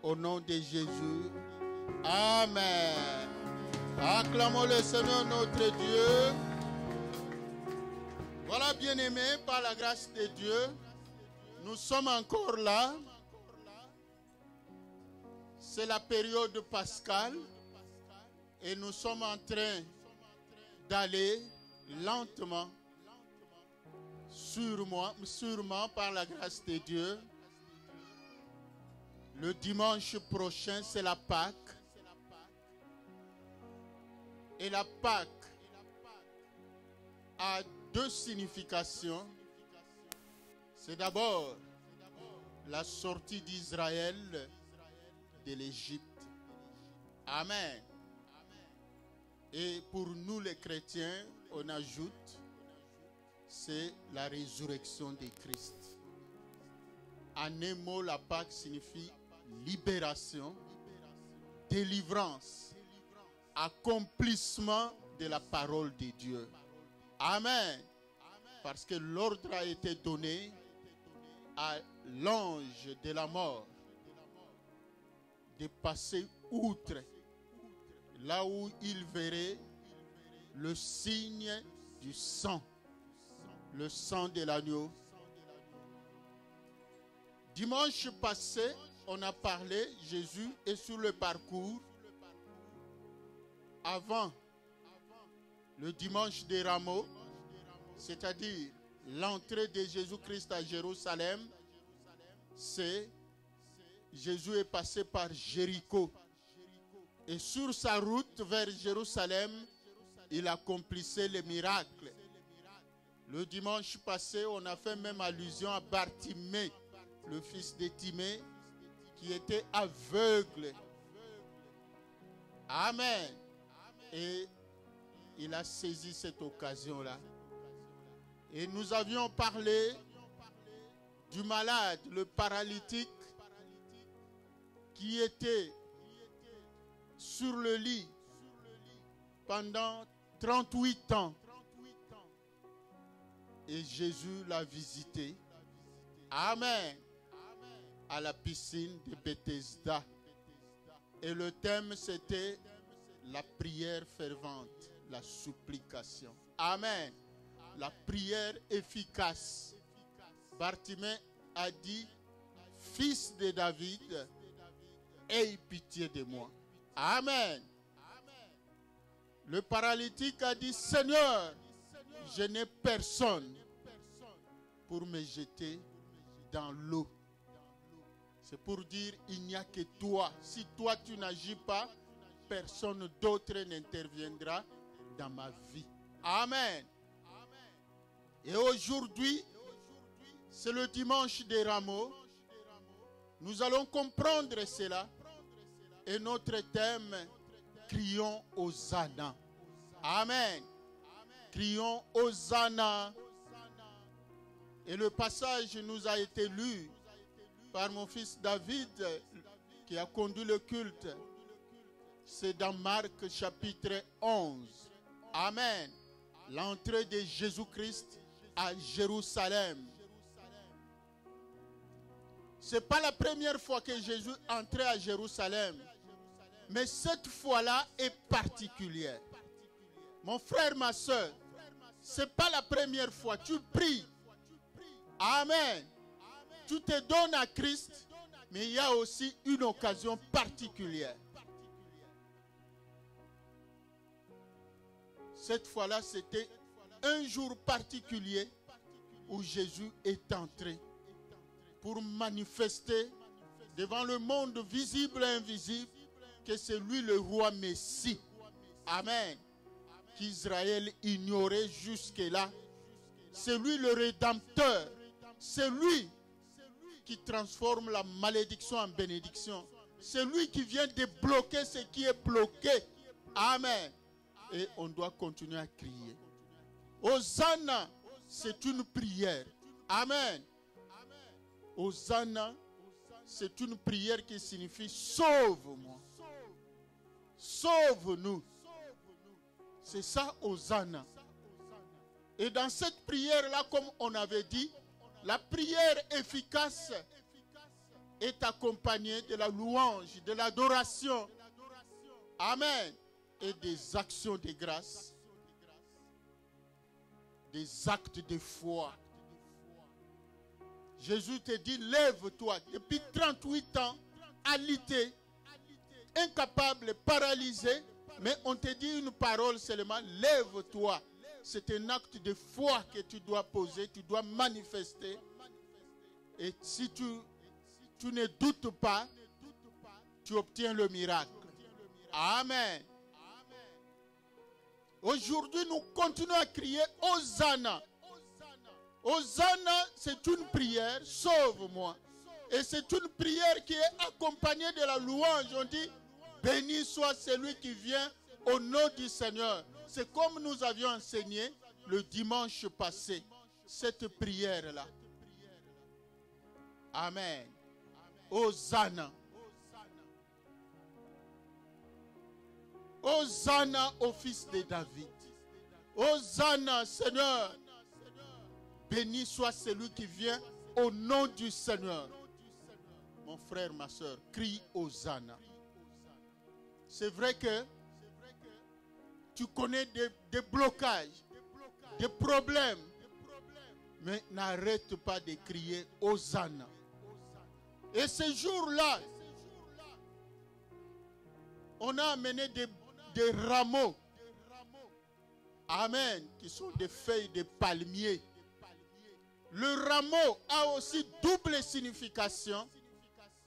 Au nom de Jésus. Amen. Acclamons le Seigneur notre Dieu. Voilà, bien-aimés, par la grâce de Dieu, nous sommes encore là. C'est la période pascale et nous sommes en train d'aller lentement, sûrement par la grâce de Dieu. Le dimanche prochain, c'est la Pâque. Et la Pâque a deux significations. C'est d'abord la sortie d'Israël de l'Égypte. Amen. Et pour nous les chrétiens, on ajoute, c'est la résurrection de Christ. En un mot, la Pâque signifie libération, délivrance, accomplissement de la parole de Dieu. Amen. Parce que l'ordre a été donné à l'ange de la mort de passer outre, là où il verrait le signe du sang, le sang de l'agneau. Dimanche passé, on a parlé, Jésus est sur le parcours avant le dimanche des Rameaux, c'est-à-dire l'entrée de Jésus-Christ à Jérusalem. C'est Jésus est passé par Jéricho. Et sur sa route vers Jérusalem, il accomplissait les miracles. Le dimanche passé, on a fait même allusion à Bartimée, le fils de Timée, qui était aveugle. Amen. Et il a saisi cette occasion-là. Et nous avions parlé du malade, le paralytique, qui était sur le lit pendant 38 ans. Et Jésus l'a visité. Amen. À la piscine de Bethesda. Et le thème, c'était la prière fervente, la supplication. Amen. La prière efficace. Bartimée a dit, fils de David, aie pitié de moi. Amen. Le paralytique a dit, Seigneur, je n'ai personne pour me jeter dans l'eau. C'est pour dire, il n'y a que toi. Si toi tu n'agis pas, personne d'autre n'interviendra dans ma vie. Amen. Et aujourd'hui, c'est le dimanche des Rameaux. Nous allons comprendre cela. Et notre thème, crions Hosanna. Amen. Crions Hosanna. Et le passage nous a été lu par mon fils David, qui a conduit le culte. C'est dans Marc chapitre 11. Amen. L'entrée de Jésus-Christ à Jérusalem. Ce n'est pas la première fois que Jésus entrait à Jérusalem. Mais cette fois-là est particulière. Mon frère, ma soeur, ce n'est pas la première fois. Tu pries. Amen. Tu te donnes à Christ, mais il y a aussi une occasion particulière. Cette fois-là, c'était un jour particulier où Jésus est entré pour manifester devant le monde visible et invisible que c'est lui le roi Messie. Amen. Qu'Israël ignorait jusque-là. C'est lui le Rédempteur. C'est lui qui transforme la malédiction en bénédiction. C'est lui qui vient débloquer ce qui est bloqué. Amen. Et on doit continuer à crier. Hosanna, c'est une prière. Amen. Hosanna, c'est une prière qui signifie sauve-moi. Sauve-nous. C'est ça, Hosanna. Et dans cette prière-là, comme on avait dit, la prière efficace est accompagné de la louange, de l'adoration. Amen. Et des actions de grâce, des actes de foi. Jésus te dit, lève-toi. Depuis 38 ans, alité, incapable, paralysé, mais on te dit une parole seulement, lève-toi. C'est un acte de foi que tu dois poser, tu dois manifester. Et si tu ne doutes pas, tu obtiens le miracle. Amen. Aujourd'hui, nous continuons à crier Hosanna. Hosanna, c'est une prière, sauve-moi. Et c'est une prière qui est accompagnée de la louange. On dit, béni soit celui qui vient au nom du Seigneur. C'est comme nous avions enseigné le dimanche passé, cette prière-là. Amen. Hosanna. Hosanna au fils de David. Hosanna, Seigneur. Béni soit celui qui vient au nom du Seigneur. Mon frère, ma soeur, crie Hosanna. C'est vrai que tu connais des blocages, des problèmes, mais n'arrête pas de crier Hosanna. Et ce jour-là, on a amené des rameaux, amen, qui sont des feuilles de palmier. Le rameau a aussi double signification.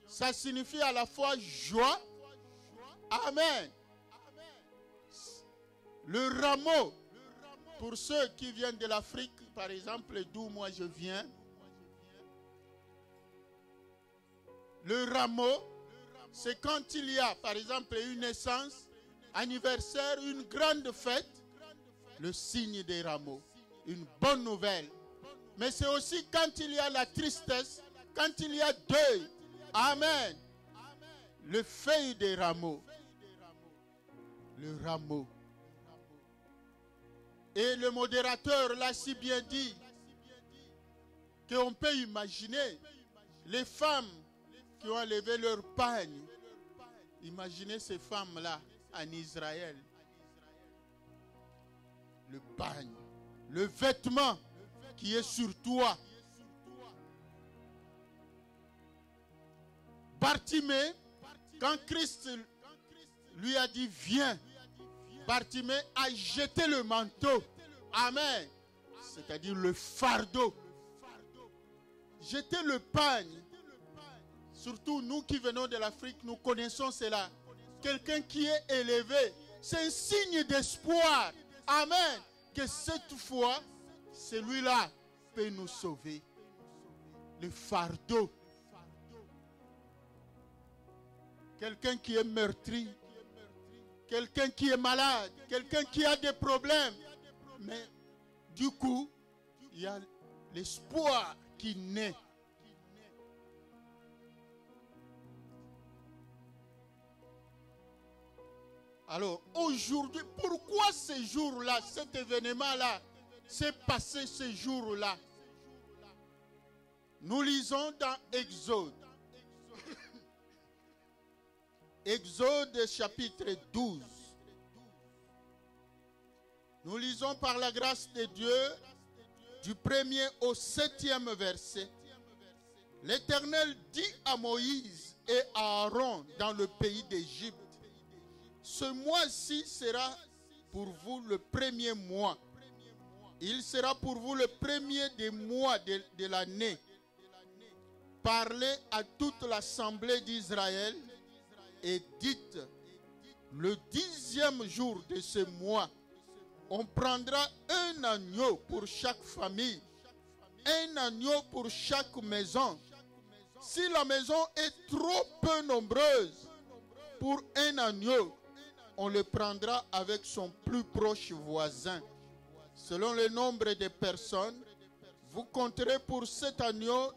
Ça signifie à la fois joie. Amen. Le rameau, pour ceux qui viennent de l'Afrique, par exemple, d'où moi je viens, le rameau, c'est quand il y a, par exemple, une naissance, anniversaire, une grande fête, le signe des rameaux, une bonne nouvelle. Mais c'est aussi quand il y a la tristesse, quand il y a deuil. Amen. Le feuille des rameaux. Le rameau. Et le modérateur l'a si bien dit qu'on peut imaginer les femmes qui ont levé leur pagne. Imaginez ces femmes-là en Israël. Le pagne, le vêtement qui est sur toi. Bartimée, quand Christ lui a dit viens, Bartimée a jeté le manteau. Amen. C'est-à-dire le fardeau. Jeter le pagne. Surtout nous qui venons de l'Afrique, nous connaissons cela. Quelqu'un qui est élevé, c'est un signe d'espoir. Amen. Que cette fois, celui-là peut nous sauver. Le fardeau. Quelqu'un qui est meurtri. Quelqu'un qui est malade. Quelqu'un qui a des problèmes. Mais du coup, il y a l'espoir qui naît. Alors, aujourd'hui, pourquoi ce jour-là, cet événement-là, s'est passé ce jour-là? Nous lisons dans Exode. Exode chapitre 12. Nous lisons par la grâce de Dieu du 1er au 7e verset. L'Éternel dit à Moïse et à Aaron dans le pays d'Égypte, ce mois-ci sera pour vous le premier mois. Il sera pour vous le premier des mois de l'année. Parlez à toute l'assemblée d'Israël et dites, le 10e jour de ce mois, on prendra un agneau pour chaque famille, un agneau pour chaque maison. Si la maison est trop peu nombreuse pour un agneau, on le prendra avec son plus proche voisin. Selon le nombre de personnes, vous compterez pour cet agneau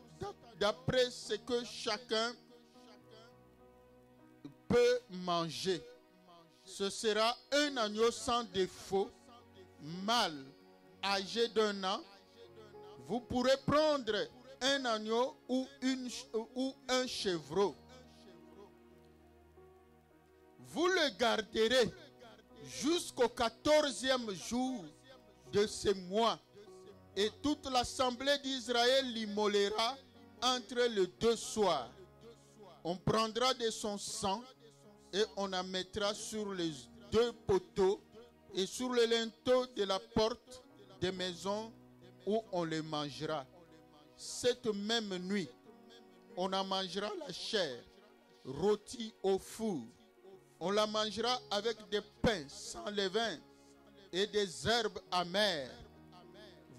d'après ce que chacun peut manger. Ce sera un agneau sans défaut, mâle, âgé d'1 an. Vous pourrez prendre un agneau ou un chevreau. Vous le garderez jusqu'au 14e jour de ce mois, et toute l'assemblée d'Israël l'immolera entre les deux soirs. On prendra de son sang et on en mettra sur les deux poteaux et sur le linteau de la porte des maisons où on les mangera. Cette même nuit, on en mangera la chair rôtie au four. On la mangera avec des pains sans levain et des herbes amères.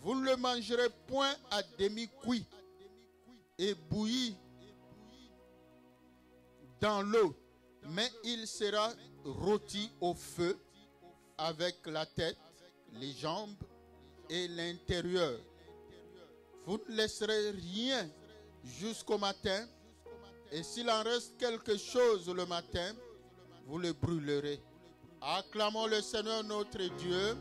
Vous ne le mangerez point à demi-cuit et bouilli dans l'eau, mais il sera rôti au feu avec la tête, les jambes et l'intérieur. Vous ne laisserez rien jusqu'au matin, et s'il en reste quelque chose le matin, vous le brûlerez. Acclamons le Seigneur notre Dieu.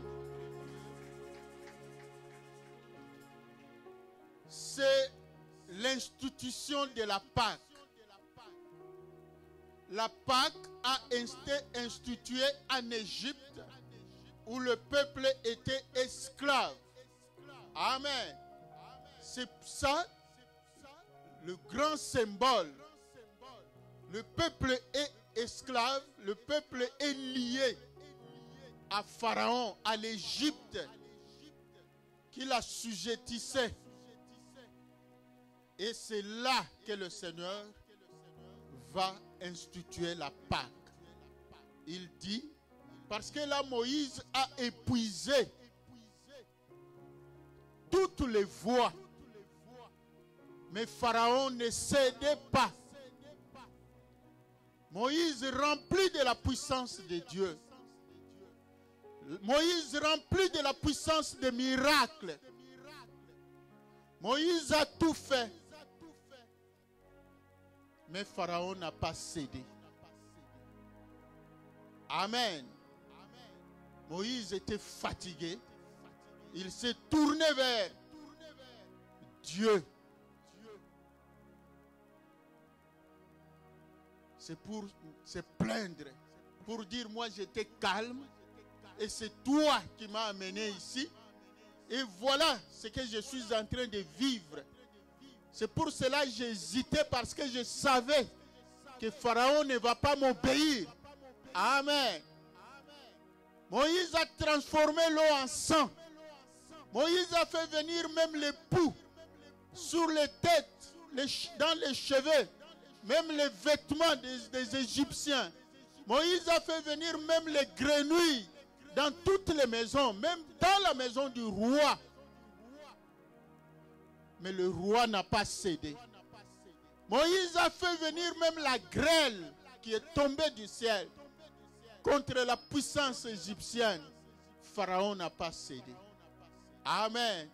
C'est l'institution de la Pâque. La Pâque a été instituée en Égypte où le peuple était esclave. Amen. C'est ça le grand symbole. Le peuple est esclave, le peuple est lié à Pharaon, à l'Égypte, qui l'assujettissait. Et c'est là que le Seigneur va instituer la Pâque. Il dit, parce que là Moïse a épuisé toutes les voies, mais Pharaon ne cédait pas. Moïse rempli de la puissance de Dieu. Moïse rempli de la puissance des miracles. Moïse a tout fait. Mais Pharaon n'a pas cédé. Amen. Moïse était fatigué. Il s'est tourné vers Dieu. C'est pour se plaindre, pour dire moi j'étais calme et c'est toi qui m'as amené ici et voilà ce que je suis en train de vivre. C'est pour cela que j'hésitais parce que je savais que Pharaon ne va pas m'obéir. Amen. Moïse a transformé l'eau en sang. Moïse a fait venir même les poux sur les têtes, dans les cheveux. Même les vêtements des Égyptiens. Moïse a fait venir même les grenouilles dans toutes les maisons, même dans la maison du roi. Mais le roi n'a pas cédé. Moïse a fait venir même la grêle qui est tombée du ciel contre la puissance égyptienne. Pharaon n'a pas cédé. Amen.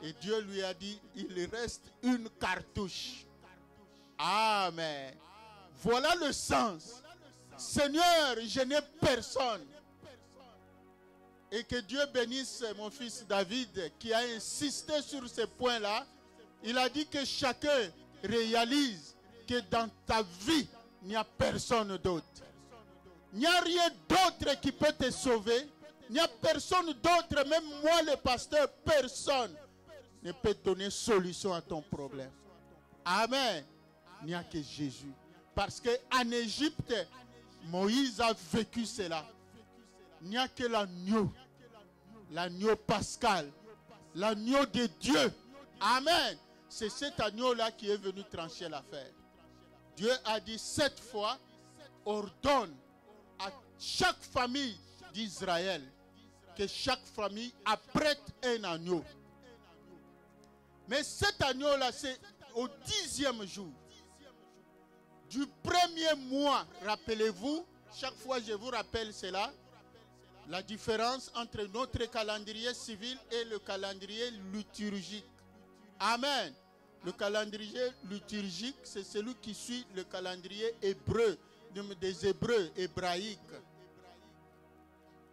Et Dieu lui a dit, il reste une cartouche. Amen. Voilà le sens. Seigneur, je n'ai personne. Et que Dieu bénisse mon fils David qui a insisté sur ce point-là. Il a dit que chacun réalise que dans ta vie, il n'y a personne d'autre. Il n'y a rien d'autre qui peut te sauver. Il n'y a personne d'autre, même moi le pasteur, personne ne peut donner solution à ton problème. Amen. Il n'y a que Jésus. Parce qu'en Égypte, Moïse a vécu cela. Il n'y a que l'agneau. L'agneau pascal. L'agneau de Dieu. Amen. C'est cet agneau-là qui est venu trancher l'affaire. Dieu a dit 7 fois, ordonne à chaque famille d'Israël que chaque famille apprête un agneau. Mais cet agneau-là, c'est au 10e jour. Du premier mois, rappelez-vous, chaque fois je vous rappelle cela, la différence entre notre calendrier civil et le calendrier liturgique. Amen. Le calendrier liturgique, c'est celui qui suit le calendrier hébreu, des Hébreux, hébraïques.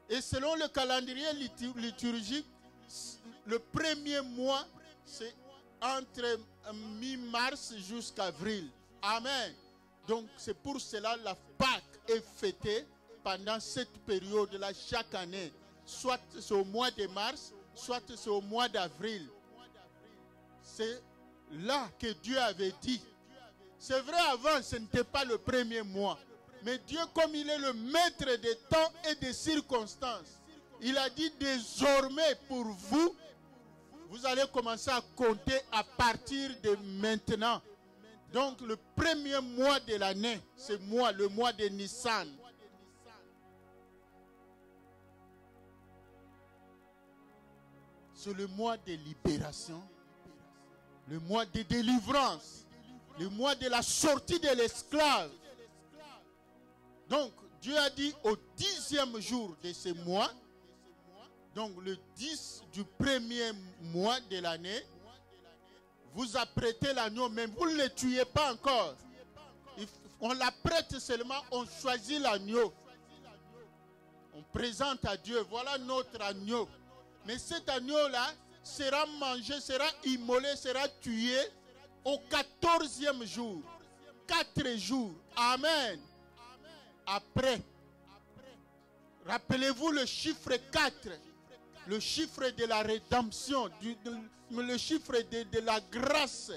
Et selon le calendrier liturgique, le premier mois, c'est entre mi-mars jusqu'à avril. Amen. Donc c'est pour cela la Pâque est fêtée pendant cette période-là chaque année. Soit c'est au mois de mars, soit c'est au mois d'avril. C'est là que Dieu avait dit. C'est vrai, avant, ce n'était pas le premier mois. Mais Dieu, comme il est le maître des temps et des circonstances, il a dit désormais pour vous, vous allez commencer à compter à partir de maintenant. Donc le premier mois de l'année, c'est le mois de Nissan. C'est le mois de libération, le mois de délivrance, le mois de la sortie de l'esclave. Donc, Dieu a dit au 10e jour de ce mois, donc le 10 du premier mois de l'année, vous apprêtez l'agneau, mais vous ne le tuez pas encore. On l'apprête seulement, on choisit l'agneau. On présente à Dieu, voilà notre agneau. Mais cet agneau-là sera mangé, sera immolé, sera tué au 14e jour. 4 jours. Amen. Après, rappelez-vous le chiffre 4, le chiffre de la rédemption, le chiffre de la grâce.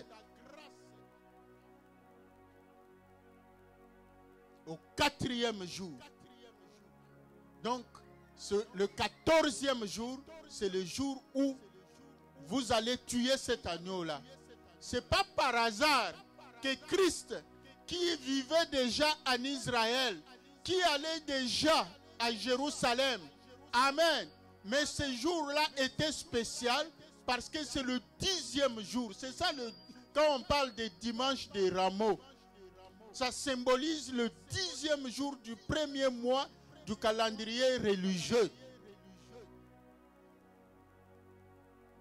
Au 4e jour. Donc, le 14e jour, c'est le jour où vous allez tuer cet agneau-là. Ce n'est pas par hasard que Christ, qui vivait déjà en Israël, qui allait déjà à Jérusalem, amen, mais ce jour-là était spécial parce que c'est le 10e jour. C'est ça, quand on parle de dimanche des rameaux, ça symbolise le 10e jour du premier mois du calendrier religieux.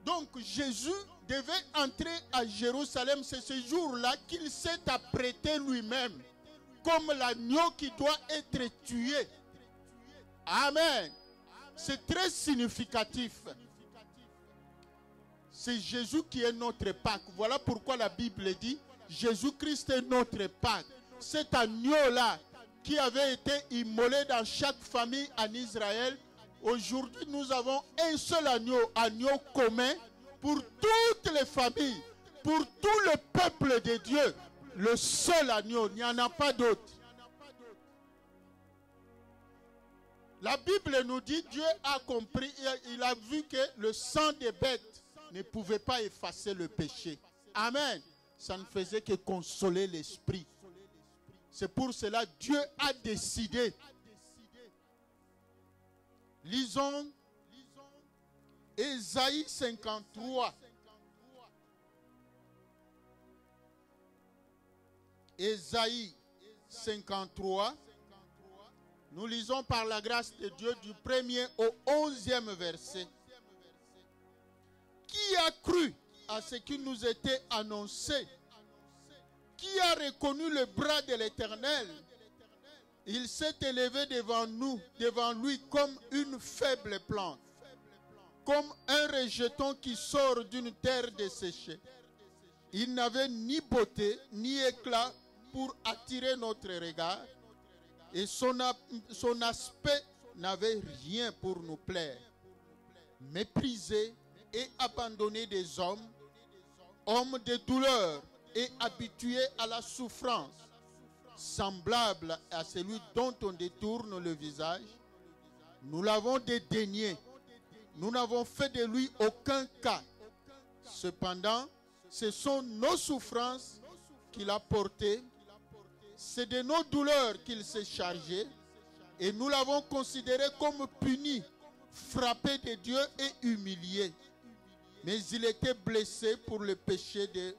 Donc Jésus devait entrer à Jérusalem. C'est ce jour-là qu'il s'est apprêté lui-même comme l'agneau qui doit être tué. Amen. C'est très significatif. C'est Jésus qui est notre Pâque. Voilà pourquoi la Bible dit Jésus-Christ est notre Pâque. Cet agneau-là qui avait été immolé dans chaque famille en Israël, aujourd'hui nous avons un seul agneau commun pour toutes les familles, pour tout le peuple de Dieu. Le seul agneau, il n'y en a pas d'autre. La Bible nous dit, Dieu a compris, il a vu que le sang des bêtes ne pouvait pas effacer le péché. Amen. Ça ne faisait que consoler l'esprit. C'est pour cela que Dieu a décidé. Lisons Ésaïe 53. Ésaïe 53. Nous lisons par la grâce de Dieu du 1er au 11e verset. Qui a cru à ce qui nous était annoncé? Qui a reconnu le bras de l'Éternel? Il s'est élevé devant nous, devant lui comme une faible plante, comme un rejeton qui sort d'une terre desséchée. Il n'avait ni beauté ni éclat pour attirer notre regard, et son aspect n'avait rien pour nous plaire. Méprisé et abandonné des hommes, homme de douleur et habitué à la souffrance, semblable à celui dont on détourne le visage, nous l'avons dédaigné. Nous n'avons fait de lui aucun cas. Cependant, ce sont nos souffrances qu'il a portées, c'est de nos douleurs qu'il s'est chargé, et nous l'avons considéré comme puni, frappé de Dieu et humilié. Mais il était blessé pour le péché de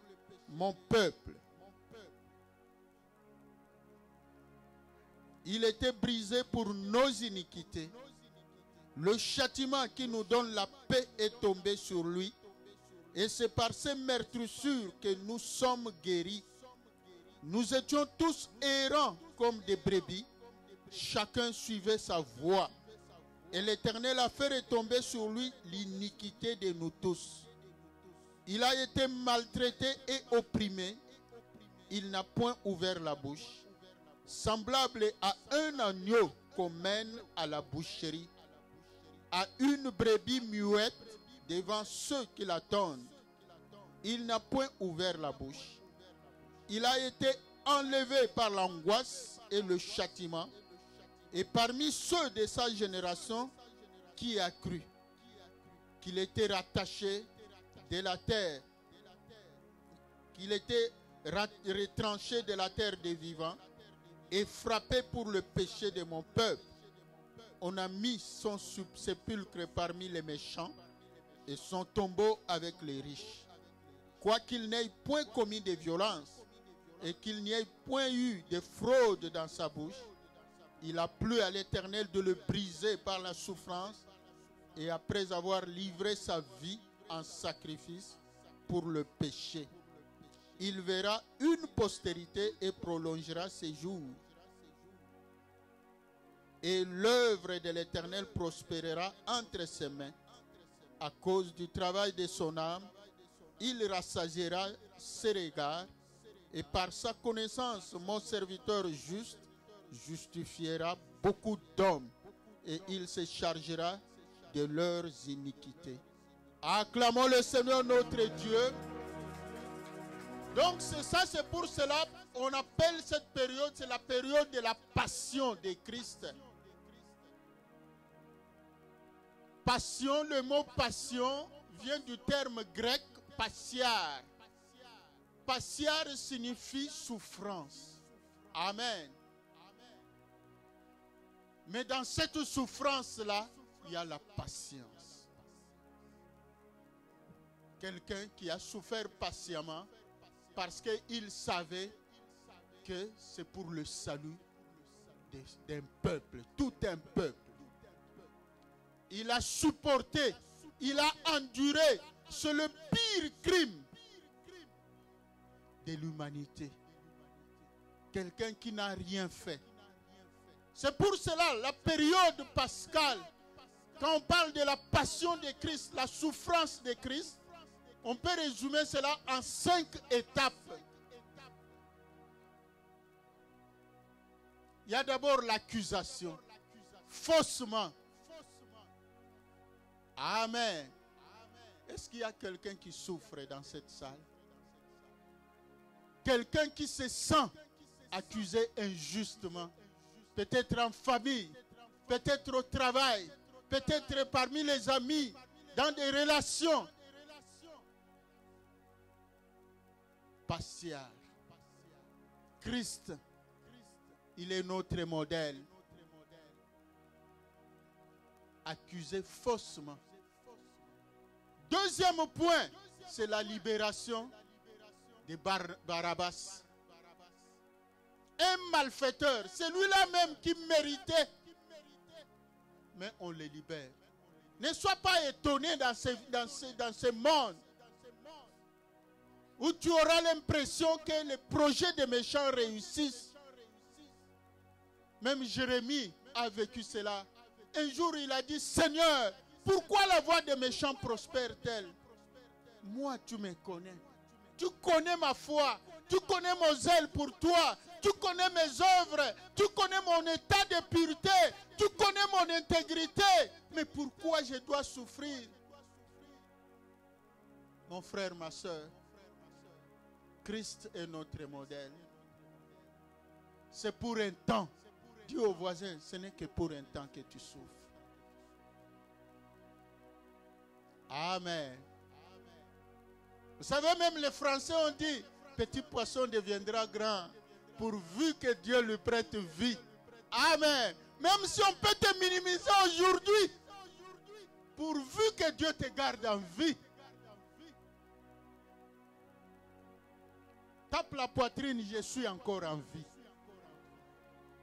mon peuple. Il était brisé pour nos iniquités. Le châtiment qui nous donne la paix est tombé sur lui. Et c'est par ces meurtrissures que nous sommes guéris. Nous étions tous errants comme des brebis. Chacun suivait sa voie. Et l'Éternel a fait retomber sur lui l'iniquité de nous tous. Il a été maltraité et opprimé. Il n'a point ouvert la bouche. Semblable à un agneau qu'on mène à la boucherie, à une brebis muette devant ceux qui l'attendent. Il n'a point ouvert la bouche. Il a été enlevé par l'angoisse et le châtiment, et parmi ceux de sa génération, qui a cru qu'il était rattaché de la terre, qu'il était retranché de la terre des vivants et frappé pour le péché de mon peuple. On a mis son sépulcre parmi les méchants et son tombeau avec les riches. Quoiqu'il n'ait point commis de violence et qu'il n'y ait point eu de fraude dans sa bouche, il a plu à l'Éternel de le briser par la souffrance, et après avoir livré sa vie en sacrifice pour le péché, il verra une postérité et prolongera ses jours. Et l'œuvre de l'Éternel prospérera entre ses mains. À cause du travail de son âme, il rassasiera ses regards, et par sa connaissance, mon serviteur juste justifiera beaucoup d'hommes, et il se chargera de leurs iniquités. Acclamons le Seigneur notre Dieu. Donc c'est pour cela qu'on appelle cette période, c'est la période de la passion de Christ. Passion, le mot passion vient du terme grec passiar. Passiar signifie souffrance. Amen. Mais dans cette souffrance-là, il y a la patience. Quelqu'un qui a souffert patiemment parce qu'il savait que c'est pour le salut d'un peuple, tout un peuple. Il a supporté, il a enduré. C'est le pire crime de l'humanité. Quelqu'un qui n'a rien fait. C'est pour cela, la période pascale, quand on parle de la passion de Christ, la souffrance de Christ, on peut résumer cela en 5 étapes. Il y a d'abord l'accusation, faussement. Amen. Est-ce qu'il y a quelqu'un qui souffre dans cette salle? Quelqu'un qui se sent accusé injustement, peut-être en famille, peut-être au travail, peut-être parmi les amis, dans des relations. Passiar. Christ, il est notre modèle. Accusé faussement. Deuxième point, c'est la libération de Barabbas. Un malfaiteur, c'est lui-là même qui méritait, mais on le libère. Ne sois pas étonné dans ce monde où tu auras l'impression que les projets des méchants réussissent. Même Jérémie a vécu cela. Un jour, il a dit, Seigneur, pourquoi la voie des méchants prospère-t-elle? Moi, tu me connais. Tu connais ma foi. Tu connais mon zèle pour toi. Tu connais mes œuvres. Tu connais mon état de pureté. Tu connais mon intégrité. Mais pourquoi je dois souffrir? Mon frère, ma soeur, Christ est notre modèle. C'est pour un temps. Dis au voisin, ce n'est que pour un temps que tu souffres. Amen. Vous savez, même les Français ont dit, petit poisson deviendra grand, pourvu que Dieu lui prête vie. Amen. Même si on peut te minimiser aujourd'hui, pourvu que Dieu te garde en vie. Tape la poitrine, je suis encore en vie.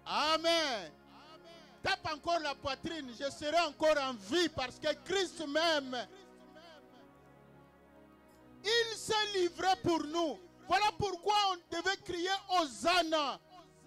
Amen. Tape encore la poitrine, je serai encore en vie parce que Christ m'aime. Il s'est livré pour nous. Voilà pourquoi on devait crier Hosanna.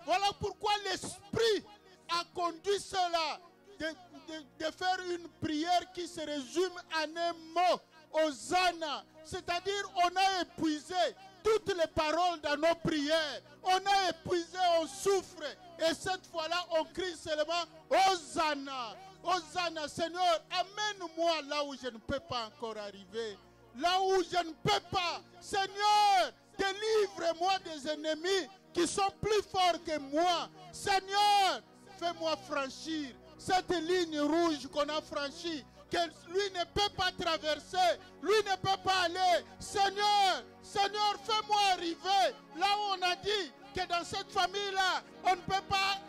Voilà pourquoi l'Esprit a conduit cela. De faire une prière qui se résume en un mot. Hosanna. C'est-à-dire, on a épuisé toutes les paroles dans nos prières. On a épuisé, on souffre. Et cette fois-là, on crie seulement Hosanna. Hosanna, Seigneur, amène-moi là où je ne peux pas encore arriver. Là où je ne peux pas. Seigneur, délivre-moi des ennemis qui sont plus forts que moi. Seigneur, fais-moi franchir cette ligne rouge qu'on a franchie, que lui ne peut pas traverser, lui ne peut pas aller. Seigneur, Seigneur, fais-moi arriver là où on a dit que dans cette famille-là, on ne peut pas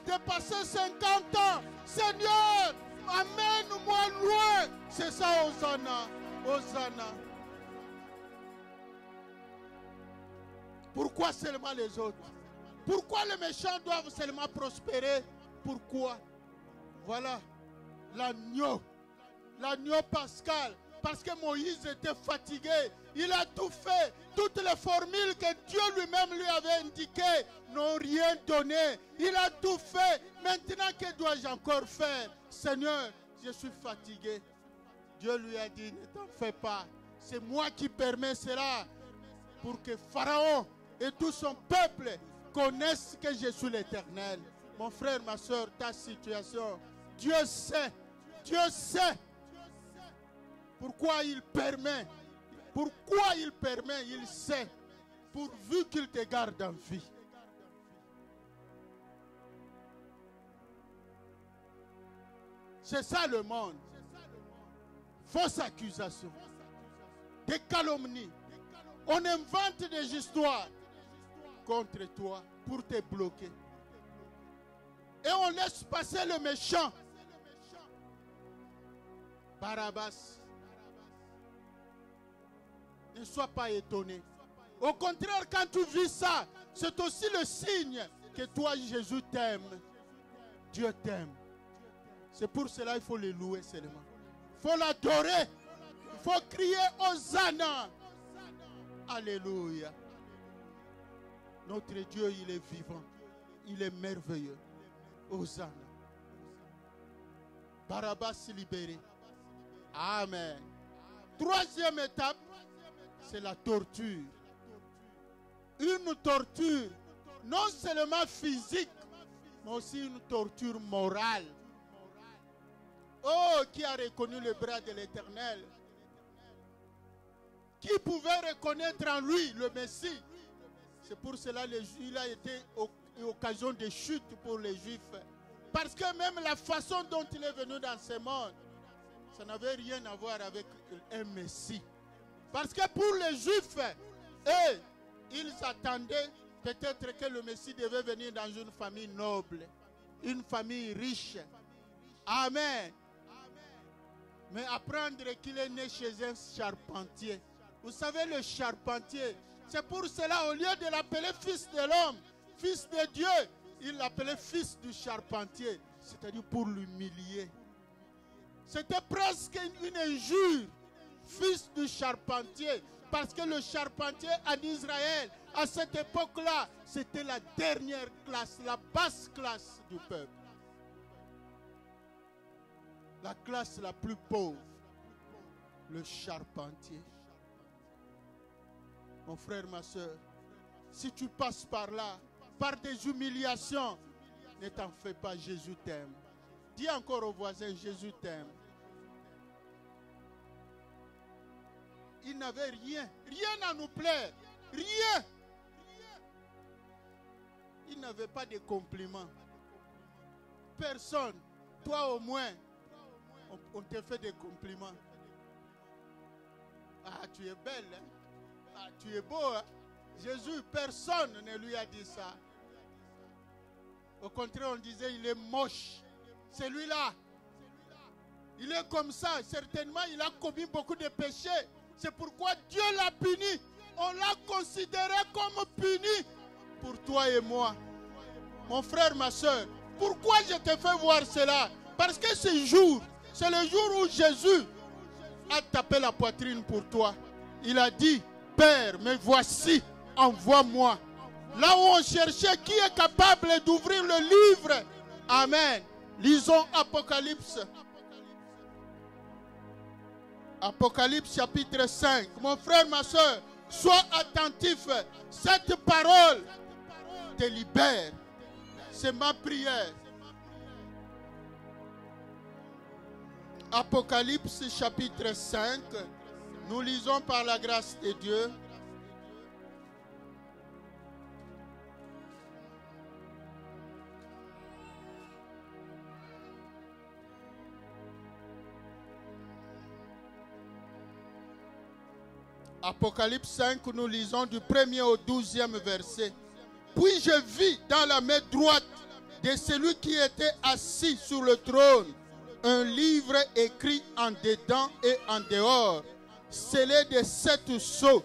dépasser 50 ans. Seigneur, amène-moi loin. C'est ça, Hosanna. Hosanna. Pourquoi seulement les autres? Pourquoi les méchants doivent seulement prospérer? Pourquoi? Voilà l'agneau pascal. Parce que Moïse était fatigué. Il a tout fait. Toutes les formules que Dieu lui-même lui avait indiquées n'ont rien donné. Il a tout fait. Maintenant, que dois-je encore faire? Seigneur, je suis fatigué. Dieu lui a dit, ne t'en fais pas. C'est moi qui permets cela pour que Pharaon et tout son peuple connaissent que je suis l'Éternel. Mon frère, ma soeur, ta situation, Dieu sait. Dieu sait. Pourquoi il permet? Pourquoi il permet? Il sait. Pourvu qu'il te garde en vie. C'est ça le monde. Fausse accusation. Des calomnies. On invente des histoires contre toi pour te bloquer. Et on laisse passer le méchant. Barabbas. Ne sois pas étonné. Au contraire, quand tu vis ça, c'est aussi le signe que toi, Jésus t'aime. Dieu t'aime. C'est pour cela qu'il faut le louer seulement. Il faut l'adorer. Il faut crier Hosanna. Alléluia. Notre Dieu, il est vivant. Il est merveilleux. Hosanna. Barabbas libéré. Amen. Troisième étape, c'est la torture. Une torture, non seulement physique, mais aussi une torture morale. Oh, qui a reconnu le bras de l'Éternel? Qui pouvait reconnaître en lui le Messie? C'est pour cela qu'il a été occasion de chute pour les Juifs. Parce que même la façon dont il est venu dans ce monde, ça n'avait rien à voir avec un Messie. Parce que pour les Juifs, ils attendaient peut-être que le Messie devait venir dans une famille noble, une famille riche. Amen. Mais apprendre qu'il est né chez un charpentier. Vous savez, le charpentier, c'est pour cela, au lieu de l'appeler fils de l'homme, fils de Dieu, il l'appelait fils du charpentier, c'est-à-dire pour l'humilier. C'était presque une injure, fils du charpentier, parce que le charpentier en Israël, à cette époque-là, c'était la dernière classe, la basse classe du peuple. La classe la plus pauvre, le charpentier. Mon frère, ma soeur, si tu passes par là, par des humiliations, ne t'en fais pas, Jésus t'aime. Dis encore au voisin, Jésus t'aime. Il n'avait rien, rien à nous plaire, rien. Il n'avait pas de compliments. Personne, toi au moins, on te fait des compliments. Ah, tu es belle, hein? Ah, tu es beau, hein? Jésus, personne ne lui a dit ça. Au contraire, on disait, il est moche. Celui-là, il est comme ça. Certainement, il a commis beaucoup de péchés. C'est pourquoi Dieu l'a puni. On l'a considéré comme puni pour toi et moi. Mon frère, ma soeur, pourquoi je te fais voir cela? Parce que ce jour, c'est le jour où Jésus a tapé la poitrine pour toi. Il a dit, Père, me voici, envoie-moi. Là où on cherchait qui est capable d'ouvrir le livre. Amen. Lisons Apocalypse. Apocalypse chapitre 5. Mon frère, ma soeur, sois attentif. Cette parole te libère. C'est ma prière. Apocalypse chapitre 5. Nous lisons par la grâce de Dieu. Apocalypse 5, nous lisons du 1er au 12e verset. Puis je vis dans la main droite de celui qui était assis sur le trône un livre écrit en dedans et en dehors, scellé de 7 sceaux.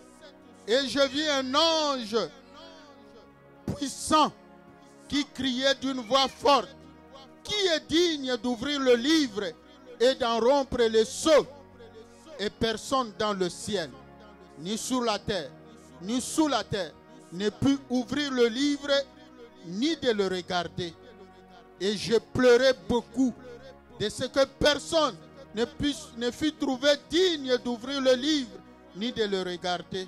Et je vis un ange puissant qui criait d'une voix forte: qui est digne d'ouvrir le livre et d'en rompre les sceaux? Et personne dans le ciel, ni sur la terre, ni sous la terre, ne put ouvrir le livre, ni de le regarder. Et je pleurais beaucoup de ce que personne ne fut trouvé digne d'ouvrir le livre, ni de le regarder.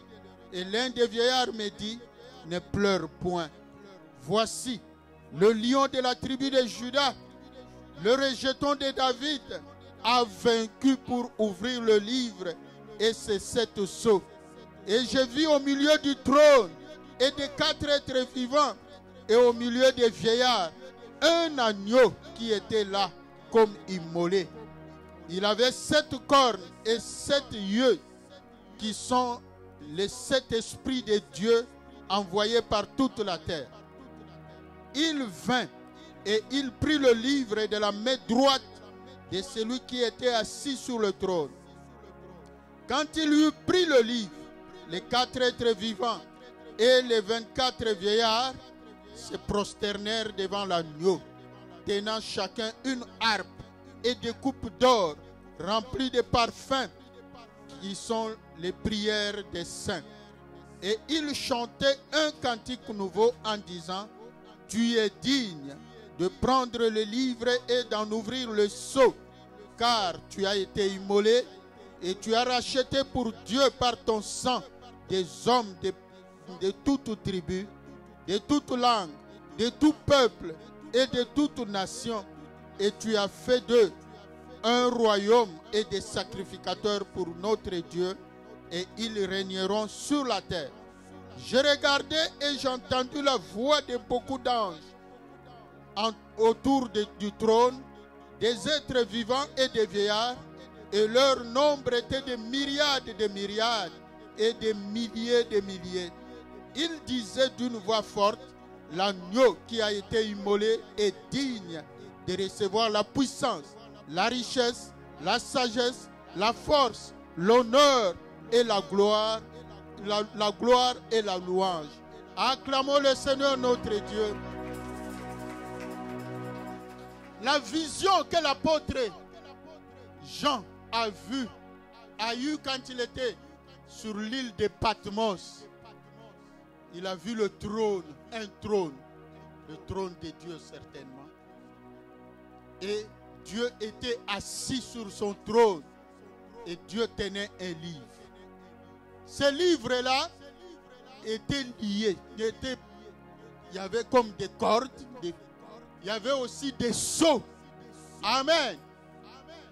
Et l'un des vieillards me dit: ne pleure point. Voici, le lion de la tribu de Juda, le rejeton de David, a vaincu pour ouvrir le livre et ses 7 sceaux. Et je vis au milieu du trône et des 4 êtres vivants et au milieu des vieillards un agneau qui était là comme immolé. Il avait 7 cornes et 7 yeux qui sont les 7 esprits de Dieu envoyés par toute la terre. Il vint et il prit le livre de la main droite de celui qui était assis sur le trône. Quand il eut pris le livre, les 4 êtres vivants et les 24 vieillards se prosternèrent devant l'agneau, tenant chacun une harpe et des coupes d'or remplies de parfums, qui sont les prières des saints. Et ils chantaient un cantique nouveau en disant: tu es digne de prendre le livre et d'en ouvrir le sceau, car tu as été immolé et tu as racheté pour Dieu par ton sang des hommes de toute tribu, de toute langue, de tout peuple et de toute nation, et tu as fait d'eux un royaume et des sacrificateurs pour notre Dieu, et ils régneront sur la terre. Je regardais et j'ai entendu la voix de beaucoup d'anges autour du trône, des êtres vivants et des vieillards, et leur nombre était de myriades et de milliers de milliers. Ils disaient d'une voix forte: l'agneau qui a été immolé est digne de recevoir la puissance, la richesse, la sagesse, la force, l'honneur et la gloire, la gloire et la louange. Acclamons le Seigneur notre Dieu. La vision que l'apôtre Jean a eu quand il était sur l'île de Patmos. Il a vu le trône, un trône, le trône de Dieu certainement. Et Dieu était assis sur son trône et Dieu tenait un livre. Ce livre-là était lié, il y avait comme des cordes, il y avait aussi des sceaux. Amen.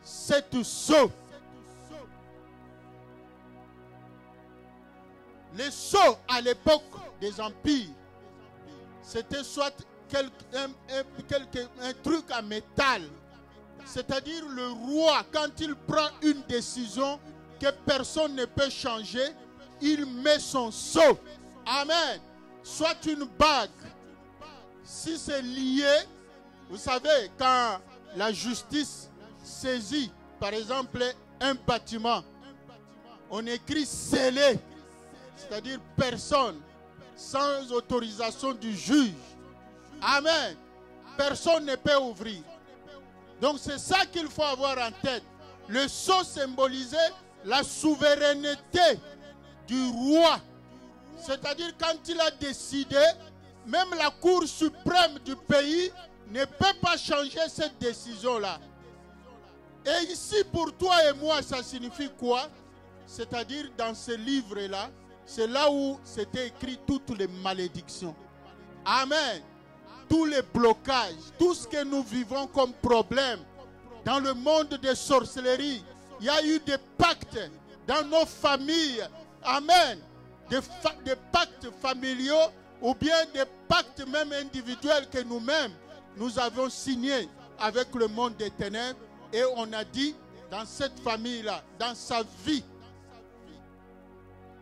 7 sceaux. Les sceaux à l'époque des empires, c'était soit un truc à métal. C'est-à-dire le roi, quand il prend une décision que personne ne peut changer, il met son sceau. Amen. Soit une bague. Si c'est lié, vous savez, quand la justice saisit, par exemple, un bâtiment, on écrit scellé, c'est-à-dire personne, sans autorisation du juge. Amen. Personne ne peut ouvrir. Donc c'est ça qu'il faut avoir en tête. Le sceau symbolisait la souveraineté du roi. C'est-à-dire quand il a décidé, même la Cour suprême du pays ne peut pas changer cette décision-là. Et ici, pour toi et moi, ça signifie quoi? C'est-à-dire, dans ce livre-là, c'est là où c'était écrit toutes les malédictions. Amen. Tous les blocages, tout ce que nous vivons comme problème dans le monde des sorcelleries. Il y a eu des pactes dans nos familles. Amen. Des pactes familiaux ou bien des pactes même individuels que nous-mêmes, nous avons signés avec le monde des ténèbres. Et on a dit, dans cette famille-là, dans sa vie,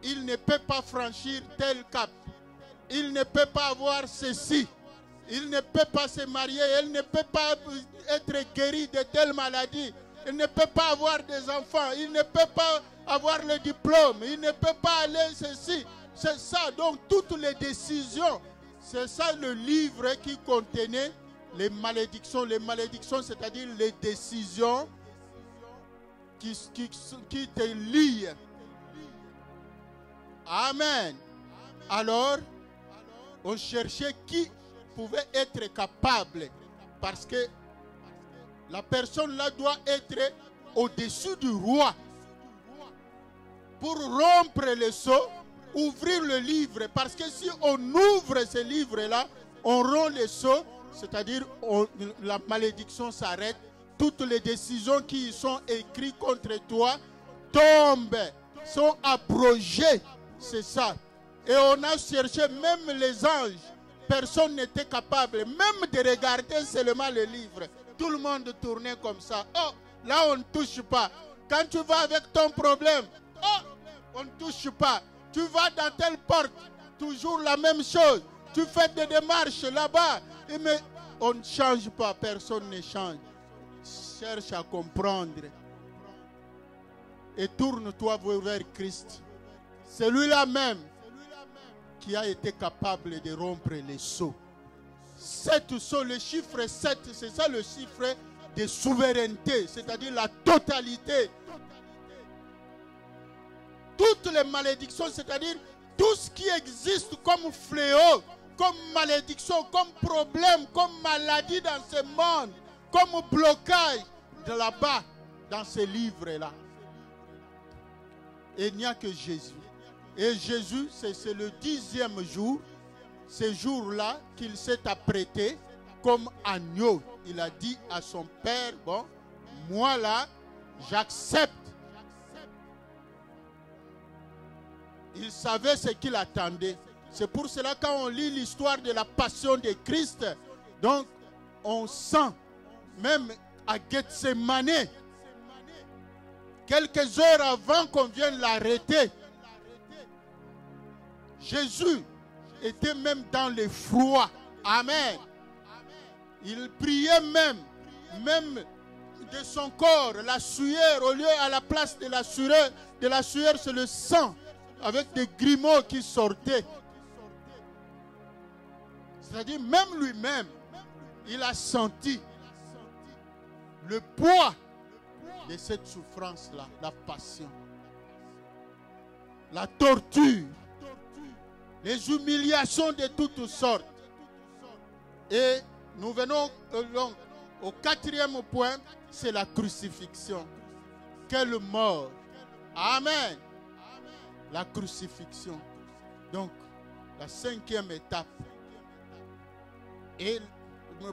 il ne peut pas franchir tel cap. Il ne peut pas avoir ceci. Il ne peut pas se marier. Il ne peut pas être guéri de telle maladie. Il ne peut pas avoir des enfants. Il ne peut pas avoir le diplôme. Il ne peut pas aller ceci. C'est ça. Donc, toutes les décisions. C'est ça le livre qui contenait les malédictions. Les malédictions, c'est-à-dire les décisions qui te lient. Amen. Alors, on cherchait qui pouvait être capable. Parce que la personne là doit être au-dessus du roi. Pour rompre le sceau, ouvrir le livre. Parce que si on ouvre ce livre-là, on rompt le sceau, c'est-à-dire la malédiction s'arrête. Toutes les décisions qui sont écrites contre toi tombent, sont abrogées. C'est ça. Et on a cherché même les anges. Personne n'était capable même de regarder seulement le livre. Tout le monde tournait comme ça. Oh, là on ne touche pas. Quand tu vas avec ton problème, oh, on ne touche pas. Tu vas dans telle porte, toujours la même chose. Tu fais des démarches là-bas, mais on ne change pas. Personne ne change. Cherche à comprendre. Et tourne-toi vers Christ. Celui-là même qui a été capable de rompre les sceaux. 7 sceaux, le chiffre 7, c'est ça le chiffre de souveraineté, c'est-à-dire la totalité. Toutes les malédictions, c'est-à-dire tout ce qui existe comme fléau, comme malédiction, comme problème, comme maladie dans ce monde, comme blocage, de là-bas, dans ce livre-là. Et il n'y a que Jésus. Et Jésus, c'est le 10e jour, ce jour-là, qu'il s'est apprêté comme agneau. Il a dit à son Père, bon, moi là, j'accepte. Il savait ce qu'il attendait. C'est pour cela quand on lit l'histoire de la passion de Christ, donc on sent, même à Gethsemane, quelques heures avant qu'on vienne l'arrêter, Jésus était même dans le froid. Amen. Il priait même de son corps, la sueur, au lieu à la place de la sueur, c'est le sang, avec des grumeaux qui sortaient. C'est-à-dire, même lui-même, il a senti le poids de cette souffrance-là, la passion, la torture, les humiliations de toutes sortes. Et nous venons au 4e point, c'est la crucifixion. Quelle mort! Amen! La crucifixion. Donc, la 5e étape. Et,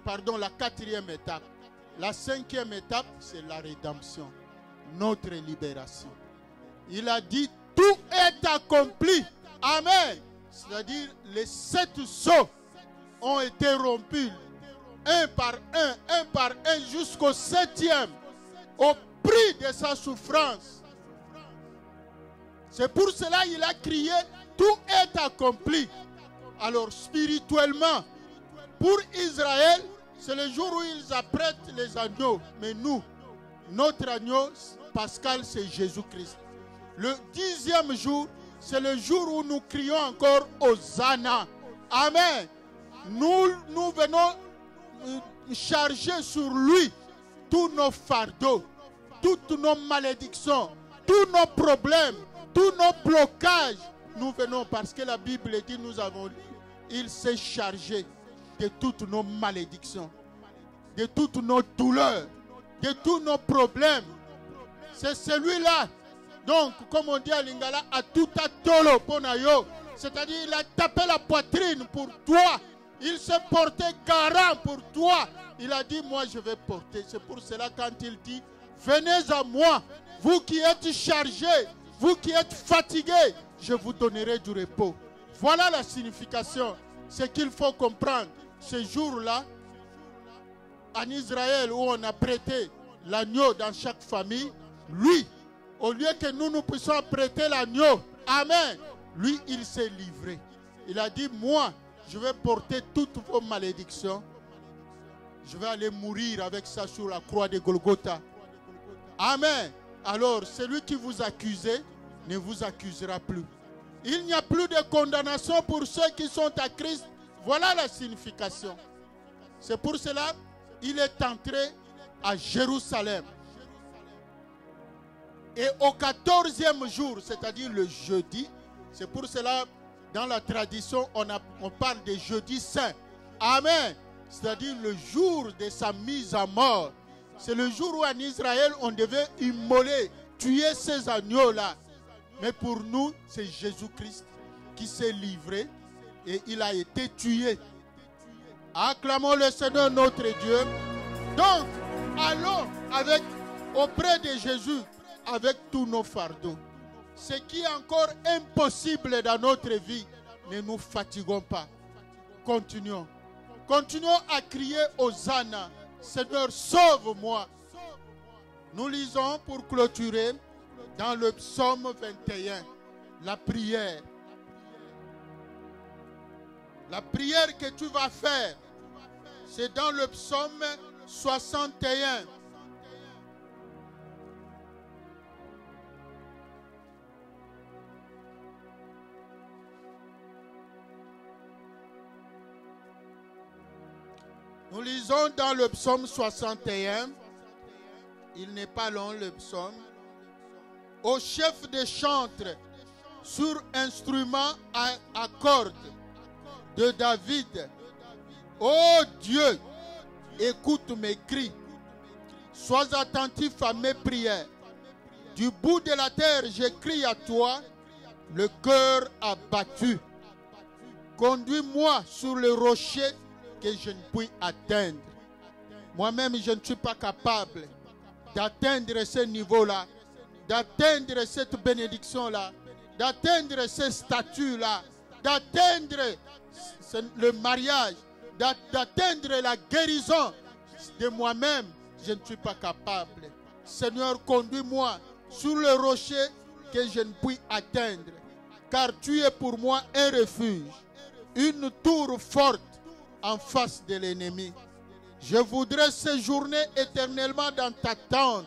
pardon, la 4e étape. La 5e étape, c'est la rédemption. Notre libération. Il a dit, tout est accompli. Amen! C'est-à-dire, les 7 sceaux ont été rompus, un par un, jusqu'au 7e, au prix de sa souffrance. C'est pour cela qu'il a crié, tout est accompli. Alors, spirituellement, pour Israël, c'est le jour où ils apprêtent les agneaux. Mais nous, notre agneau pascal, c'est Jésus-Christ. Le 10e jour, c'est le jour où nous crions encore Hosanna. Amen. Nous venons charger sur lui tous nos fardeaux, toutes nos malédictions, tous nos problèmes, tous nos blocages. Nous venons parce que la Bible dit, nous avons lu, il s'est chargé de toutes nos malédictions, de toutes nos douleurs. de tous nos problèmes. C'est celui-là. Donc, comme on dit à Lingala, à tout à tolo ponayo. C'est-à-dire, il a tapé la poitrine pour toi. Il s'est porté garant pour toi. Il a dit, moi je vais porter. C'est pour cela quand il dit, venez à moi, vous qui êtes chargés, vous qui êtes fatigués, je vous donnerai du repos. Voilà la signification. Ce qu'il faut comprendre. Ce jour-là, en Israël, où on a prêté l'agneau dans chaque famille, lui, au lieu que nous puissions prêter l'agneau, amen, lui, il s'est livré. Il a dit, moi, je vais porter toutes vos malédictions. Je vais aller mourir avec ça sur la croix de Golgotha. Amen. Alors, celui qui vous accusait ne vous accusera plus. Il n'y a plus de condamnation pour ceux qui sont à Christ. Voilà la signification. C'est pour cela qu'il est entré à Jérusalem. Et au 14e jour, c'est-à-dire le jeudi, c'est pour cela, dans la tradition, on parle de jeudi saint. Amen. C'est-à-dire le jour de sa mise à mort. C'est le jour où en Israël, on devait immoler, tuer ces agneaux-là. Mais pour nous, c'est Jésus-Christ qui s'est livré et il a été tué. Acclamons le Seigneur notre Dieu. Donc, allons auprès de Jésus avec tous nos fardeaux. Ce qui est encore impossible dans notre vie, ne nous fatiguons pas. Continuons. Continuons à crier Hosanna. Seigneur, sauve-moi. Nous lisons pour clôturer dans le psaume 21, la prière. La prière que tu vas faire, c'est dans le psaume 61. Nous lisons dans le psaume 61, il n'est pas long le psaume, au chef des chantres sur instrument à cordes de David. Ô Dieu, écoute mes cris, sois attentif à mes prières. Du bout de la terre, j'écris à toi, le cœur abattu. Conduis-moi sur le rocher que je ne puis atteindre. Moi-même, je ne suis pas capable d'atteindre ce niveau-là, d'atteindre cette bénédiction-là, d'atteindre ce statut-là, d'atteindre le mariage, d'atteindre la guérison de moi-même. Je ne suis pas capable. Seigneur, conduis-moi sur le rocher que je ne puis atteindre, car tu es pour moi un refuge, une tour forte en face de l'ennemi. Je voudrais séjourner éternellement dans ta tente,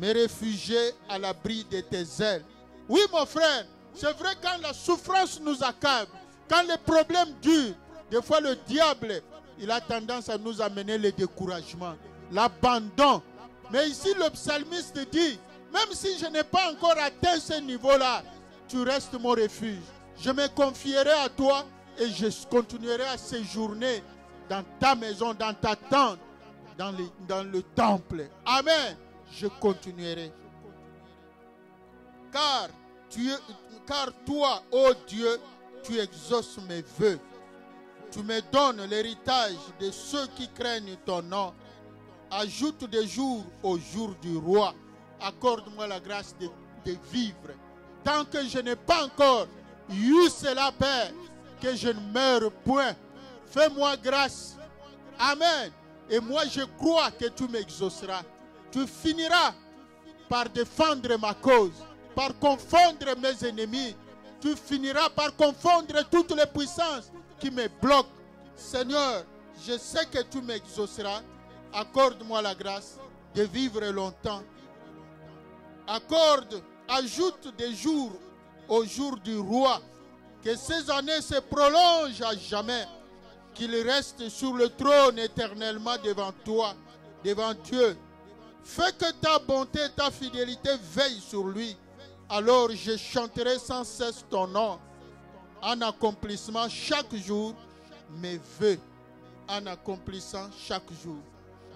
me réfugier à l'abri de tes ailes. Oui, mon frère, c'est vrai, quand la souffrance nous accable, quand les problèmes durent, des fois le diable, il a tendance à nous amener le découragement, l'abandon. Mais ici, le psalmiste dit, même si je n'ai pas encore atteint ce niveau-là, tu restes mon refuge. Je me confierai à toi et je continuerai à séjourner dans ta maison, dans ta tente, dans le temple. Amen. Je continuerai. Car toi, ô Dieu, tu exauces mes vœux. Tu me donnes l'héritage de ceux qui craignent ton nom. Ajoute des jours au jour du roi. Accorde-moi la grâce de vivre. Tant que je n'ai pas encore eu cela, Père, que je ne meure point. Fais-moi grâce. Amen. Et moi, je crois que tu m'exauceras. Tu finiras par défendre ma cause, par confondre mes ennemis. Tu finiras par confondre toutes les puissances qui me bloquent. Seigneur, je sais que tu m'exauceras. Accorde-moi la grâce de vivre longtemps. Ajoute des jours au jour du roi. Que ces années se prolongent à jamais. Qu'il reste sur le trône éternellement devant toi, devant Dieu. Fais que ta bonté et ta fidélité veillent sur lui. Alors je chanterai sans cesse ton nom, en accomplissant chaque jour mes vœux. En accomplissant chaque jour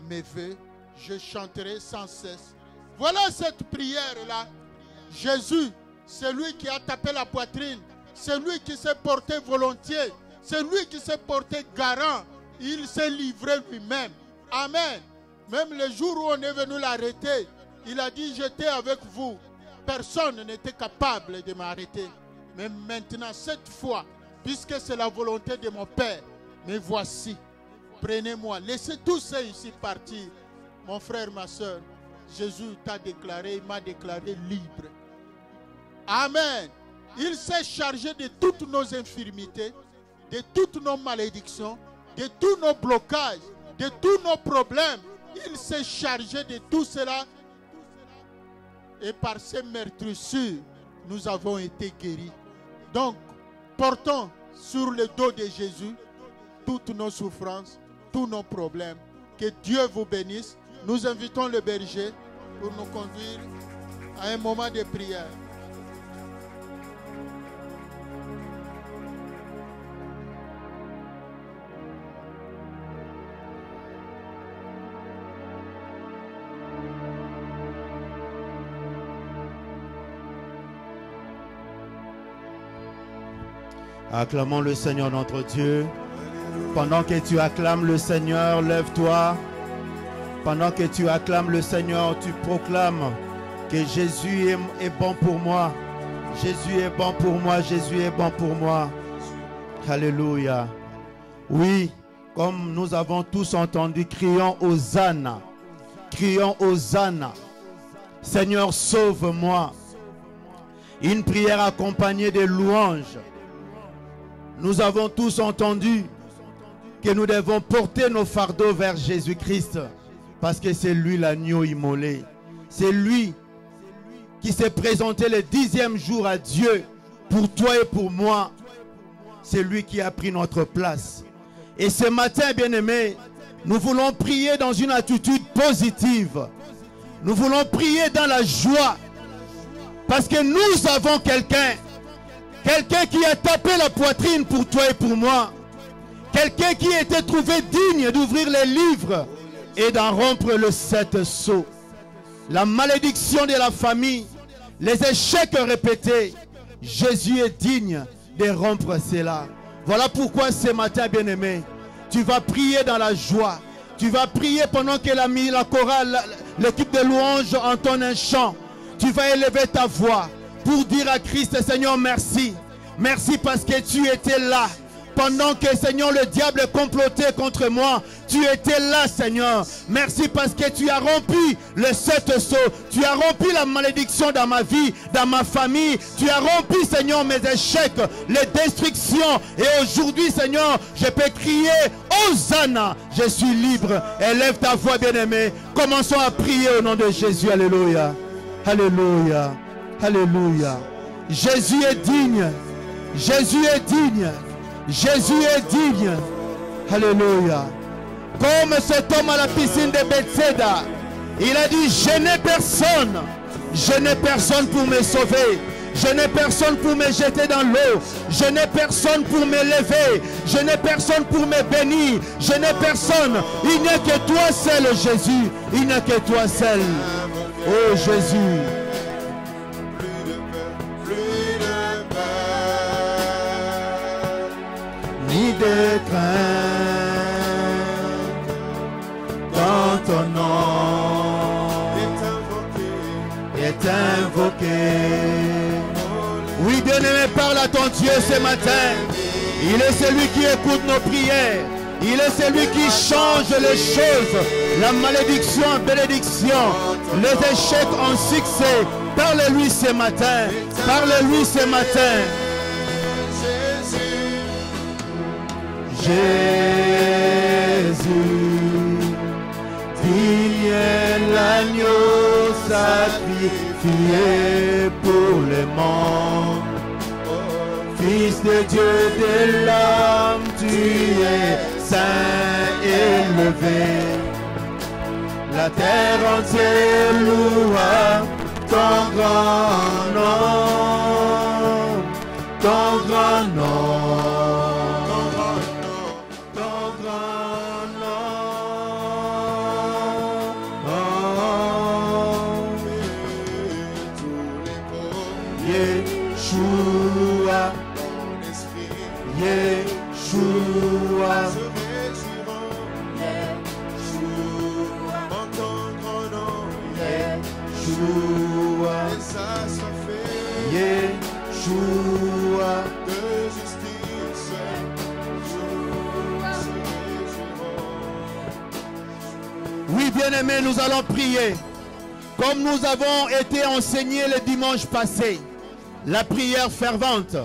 mes vœux. je chanterai sans cesse. Voilà cette prière-là. Jésus, c'est lui qui a tapé la poitrine. C'est lui qui s'est porté volontiers. C'est lui qui s'est porté garant. Il s'est livré lui-même. Amen. Même le jour où on est venu l'arrêter, il a dit, j'étais avec vous. Personne n'était capable de m'arrêter. Mais maintenant, cette fois, puisque c'est la volonté de mon Père, mais voici, prenez-moi. Laissez tous ceux ici partir. Mon frère, ma soeur, Jésus t'a déclaré, il m'a déclaré libre. Amen. Il s'est chargé de toutes nos infirmités, de toutes nos malédictions, de tous nos blocages, de tous nos problèmes. Il s'est chargé de tout cela. Et par ces meurtrissures, nous avons été guéris. Donc, portons sur le dos de Jésus toutes nos souffrances, tous nos problèmes. Que Dieu vous bénisse. Nous invitons le berger pour nous conduire à un moment de prière. Acclamons le Seigneur notre Dieu. Pendant que tu acclames le Seigneur, lève-toi. Pendant que tu acclames le Seigneur, tu proclames que Jésus est bon pour moi. Jésus est bon pour moi. Jésus est bon pour moi. Alléluia. Oui, comme nous avons tous entendu, crions Hosanna. Crions Hosanna. Seigneur, sauve-moi. Une prière accompagnée de louanges. Nous avons tous entendu que nous devons porter nos fardeaux vers Jésus-Christ parce que c'est lui l'agneau immolé. C'est lui qui s'est présenté le 10e jour à Dieu pour toi et pour moi. C'est lui qui a pris notre place. Et ce matin, bien-aimés, nous voulons prier dans une attitude positive. Nous voulons prier dans la joie parce que nous avons quelqu'un qui a tapé la poitrine pour toi et pour moi. Quelqu'un qui a été trouvé digne d'ouvrir les livres et d'en rompre le 7 sceaux. La malédiction de la famille, les échecs répétés, Jésus est digne de rompre cela. Voilà pourquoi ce matin, bien-aimé, tu vas prier dans la joie. Tu vas prier pendant que la chorale, l'équipe de louanges entonne un chant. Tu vas élever ta voix pour dire à Christ, Seigneur, merci. Merci parce que tu étais là. Pendant que, Seigneur, le diable complotait contre moi, tu étais là, Seigneur. Merci parce que tu as rompu le 7 sceaux. Tu as rompu la malédiction dans ma vie, dans ma famille. Tu as rompu, Seigneur, mes échecs, les destructions. Et aujourd'hui, Seigneur, je peux crier Hosanna. Je suis libre. Élève ta voix, bien-aimé. Commençons à prier au nom de Jésus. Alléluia. Alléluia. Alléluia. Jésus est digne. Jésus est digne. Jésus est digne. Alléluia. Comme cet homme à la piscine de Bethsaida, il a dit, je n'ai personne. Je n'ai personne pour me sauver. Je n'ai personne pour me jeter dans l'eau. Je n'ai personne pour me lever. Je n'ai personne pour me bénir. Je n'ai personne. Il n'y a que toi seul, Jésus. Il n'y a que toi seul. Oh Jésus. Ni de crainte dans ton nom est invoqué. Oui, bien-aimé, parle à ton Dieu ce matin. Il est celui qui écoute nos prières. Il est celui qui change les choses. La malédiction en bénédiction. Les échecs en succès. Parle-lui ce matin. Parle-lui ce matin. Jésus, digne est l'agneau sacrifié pour le monde. Fils de Dieu, de l'homme, tu es saint et élevé. La terre entière loua ton grand nom, ton grand nom. Yeshua, Yeshua, en ton grand nom, Yeshua, et ça fait Yeshua. de justice. Oui, bien-aimés, nous allons prier. Comme nous avons été enseignés le dimanche passé, la prière fervente.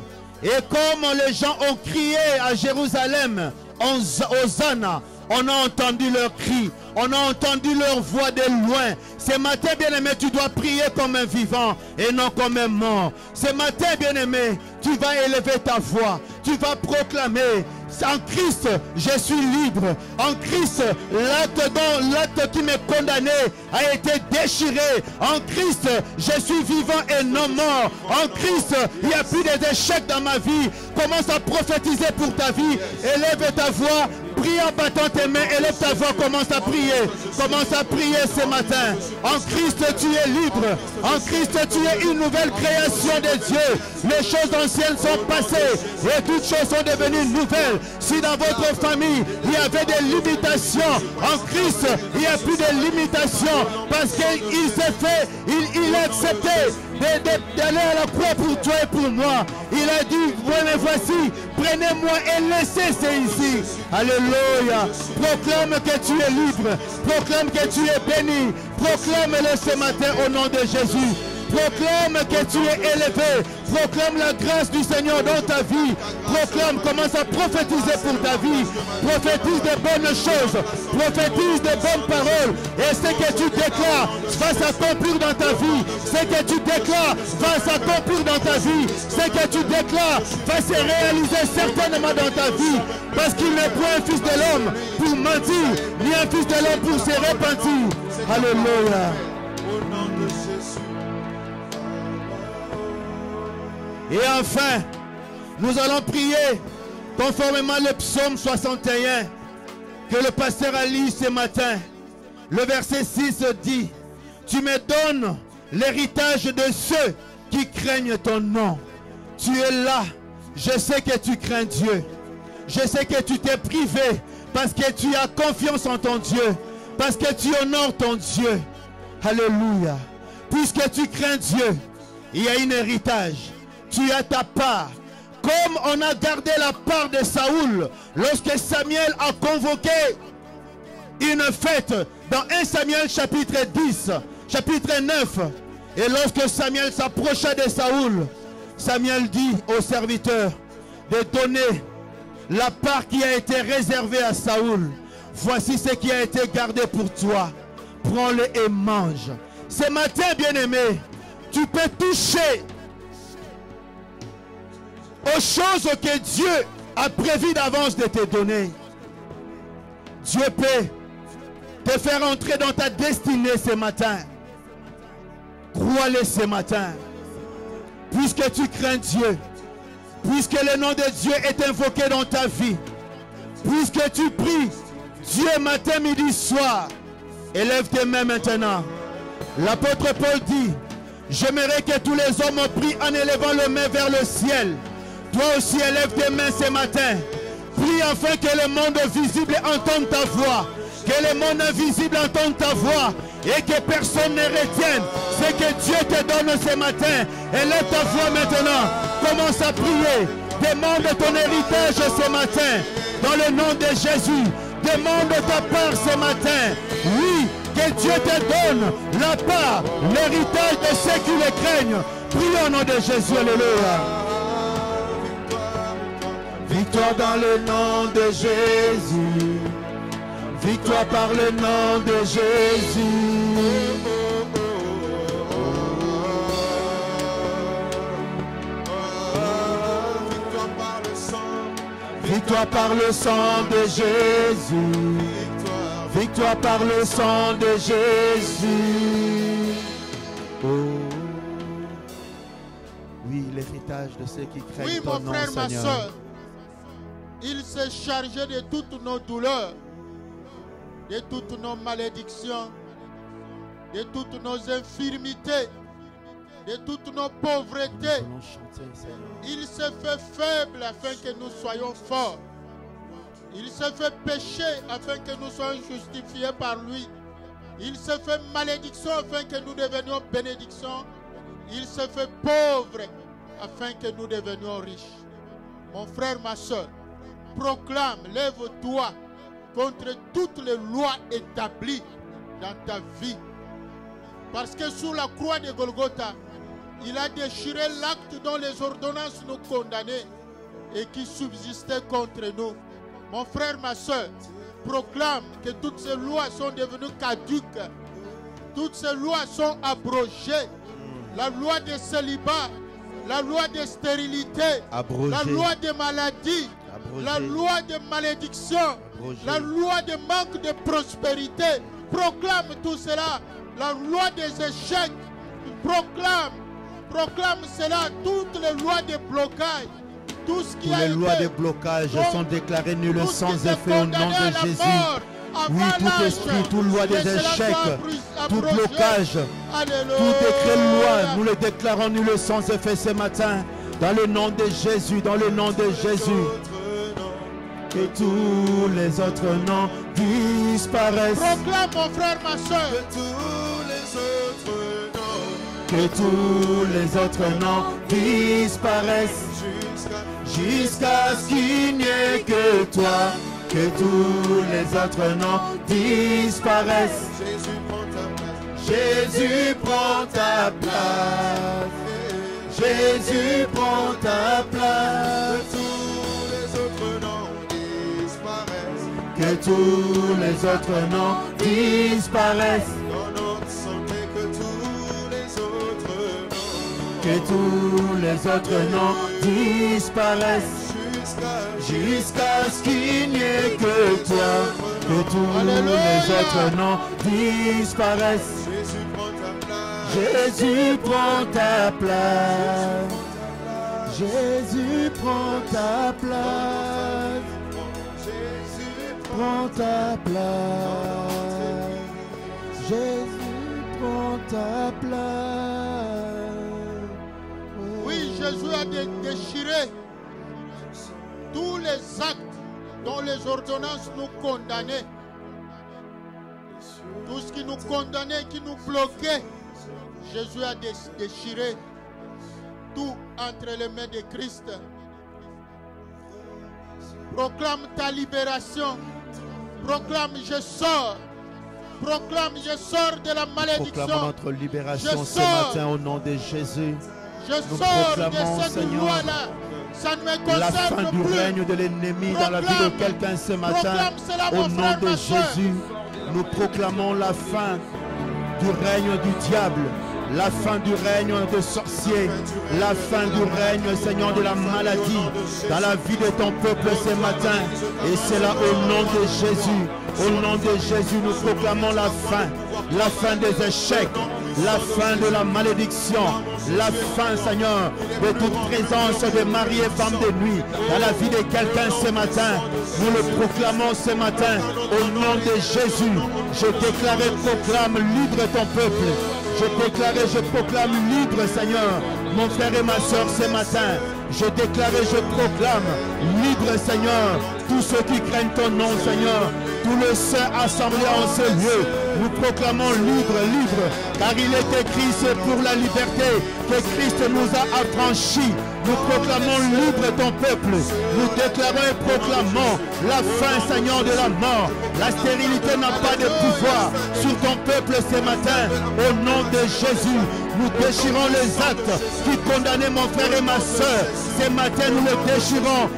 Et comme les gens ont crié à Jérusalem, Hosanna, on a entendu leur cri, on a entendu leur voix de loin. Ce matin, bien-aimé, tu dois prier comme un vivant et non comme un mort. Ce matin, bien-aimé, tu vas élever ta voix, tu vas proclamer: en Christ, je suis libre. En Christ, l'acte qui me condamnait a été déchiré. En Christ, je suis vivant et non mort. En Christ, il n'y a plus d'échecs dans ma vie. Commence à prophétiser pour ta vie. Élève ta voix. Prie en battant tes mains, élève ta voix, commence à prier. Commence à prier ce matin. En Christ, tu es libre. En Christ, tu es une nouvelle création de Dieu. Les choses anciennes sont passées et toutes choses sont devenues nouvelles. Si dans votre famille, il y avait des limitations, en Christ, il n'y a plus de limitations parce qu'il s'est fait, il a accepté d'aller à la croix pour toi et pour moi. Il a dit: venez, voici, prenez-moi et laissez c'est ici. Alléluia. Proclame que tu es libre. Proclame que tu es béni. Proclame-le ce matin au nom de Jésus. Proclame que tu es élevé. Proclame la grâce du Seigneur dans ta vie. Proclame, commence à prophétiser pour ta vie. Prophétise de bonnes choses. Prophétise de bonnes paroles. Et ce que tu déclares va s'accomplir dans ta vie. Ce que tu déclares va s'accomplir dans ta vie. Ce que tu déclares va se réaliser certainement dans ta vie. Parce qu'il n'est point un fils de l'homme pour mentir, ni un fils de l'homme pour se repentir. Alléluia. Au nom de Jésus. Et enfin, nous allons prier conformément au psaume 61 que le pasteur a lu ce matin. Le verset 6 dit: tu me donnes l'héritage de ceux qui craignent ton nom. Tu es là. Je sais que tu crains Dieu. Je sais que tu t'es privé parce que tu as confiance en ton Dieu. Parce que tu honores ton Dieu. Alléluia. Puisque tu crains Dieu, il y a un héritage. Tu as ta part. Comme on a gardé la part de Saoul lorsque Samuel a convoqué une fête dans 1 Samuel chapitre 10, chapitre 9. Et lorsque Samuel s'approcha de Saoul, Samuel dit au serviteur de donner la part qui a été réservée à Saoul. Voici ce qui a été gardé pour toi. Prends-le et mange. Ce matin, bien-aimé, tu peux toucher aux choses que Dieu a prévu d'avance de te donner. Dieu peut te faire entrer dans ta destinée ce matin. Crois-le ce matin. Puisque tu crains Dieu, puisque le nom de Dieu est invoqué dans ta vie, puisque tu pries Dieu matin, midi, soir, élève tes mains maintenant. L'apôtre Paul dit: j'aimerais que tous les hommes prient en élevant les mains vers le ciel. Toi aussi élève tes mains ce matin. Prie afin que le monde visible entende ta voix. Que le monde invisible entende ta voix. Et que personne ne retienne ce que Dieu te donne ce matin. Élève ta voix maintenant. Commence à prier. Demande ton héritage ce matin. Dans le nom de Jésus. Demande ta part ce matin. Oui, que Dieu te donne la part, l'héritage de ceux qui le craignent. Prie au nom de Jésus. Alléluia. Victoire dans le nom de Jésus. Victoire par le nom de Jésus. Victoire par le sang. Victoire par le sang de Jésus. Victoire par le sang de Jésus. Oh. Oui, l'héritage de ceux qui craignent Oui, ton mon nom, frère, ma Seigneur. soeur. Il s'est chargé de toutes nos douleurs, de toutes nos malédictions, de toutes nos infirmités. de toutes nos pauvretés. Il s'est fait faible afin que nous soyons forts. Il s'est fait péché afin que nous soyons justifiés par lui. Il s'est fait malédiction afin que nous devenions bénédiction. Il s'est fait pauvre afin que nous devenions riches. Mon frère, ma soeur, proclame, lève-toi contre toutes les lois établies dans ta vie. Parce que sous la croix de Golgotha, il a déchiré l'acte dont les ordonnances nous condamnaient et qui subsistait contre nous. Mon frère, ma soeur, proclame que toutes ces lois sont devenues caduques. Toutes ces lois sont abrogées. La loi de célibat, la loi de stérilité, la loi de maladie, la loi de malédiction, la loi de manque de prospérité. Proclame tout cela. La loi des échecs. Proclame cela. Toutes les lois de blocage. Tout ce qui Toutes les lois de blocage sont déclarées nulles sans effet au nom de Jésus. Oui, tout esprit, toute loi des échecs, tout blocage, tout décret de loi, nous le déclarons nul sans effet ce matin. Dans le nom de Jésus, dans le nom de Jésus. Que tous les autres noms disparaissent. Proclame, mon frère, ma soeur. Que tous les autres noms disparaissent. Jusqu'à ce qu'il n'y ait que toi. Que tous les autres noms disparaissent. Jésus prend ta place. Jésus prend ta place. Que tous les autres noms disparaissent. Que tous les autres noms disparaissent. Jusqu'à ce qu'il n'y ait que toi. Que tous les autres noms disparaissent. Jésus prend ta place. Jésus prend ta place. Prends ta place. Jésus prend ta place. Oui, Jésus a déchiré tous les actes dont les ordonnances nous condamnaient. Tout ce qui nous condamnait, qui nous bloquait, Jésus a déchiré tout entre les mains de Christ. Proclame ta libération. Proclame, je sors. Proclame, je sors de la malédiction. Proclamons notre libération ce matin au nom de Jésus. Je sors de cette loi-là. Ça ne me concerne la fin du plus. règne de l'ennemi dans la vie de quelqu'un ce matin. Au nom de Jésus, nous proclamons la fin du règne du diable. La fin du règne des sorciers, la fin du règne, Seigneur, de la maladie dans la vie de ton peuple ce matin. Et c'est là au nom de Jésus. Au nom de Jésus, nous proclamons la fin des échecs, la fin de la malédiction, la fin, Seigneur, de toute présence de mari et femme de nuit dans la vie de quelqu'un ce matin. Nous le proclamons ce matin au nom de Jésus. Je déclare et proclame libre ton peuple. Je déclare et je proclame libre, Seigneur, mon frère et ma soeur ce matin. Je déclare et je proclame libre, Seigneur, tous ceux qui craignent ton nom, Seigneur. Tous les saints assemblés en ce lieu, nous proclamons libre, car il est écrit, c'est pour la liberté que Christ nous a affranchis. Nous proclamons libre ton peuple. Nous déclarons et proclamons la fin, Seigneur, de la mort. La stérilité n'a pas de pouvoir sur ton peuple ce matin. Au nom de Jésus, nous déchirons les actes qui condamnaient mon frère et ma soeur. Ce matin, nous le déchirons.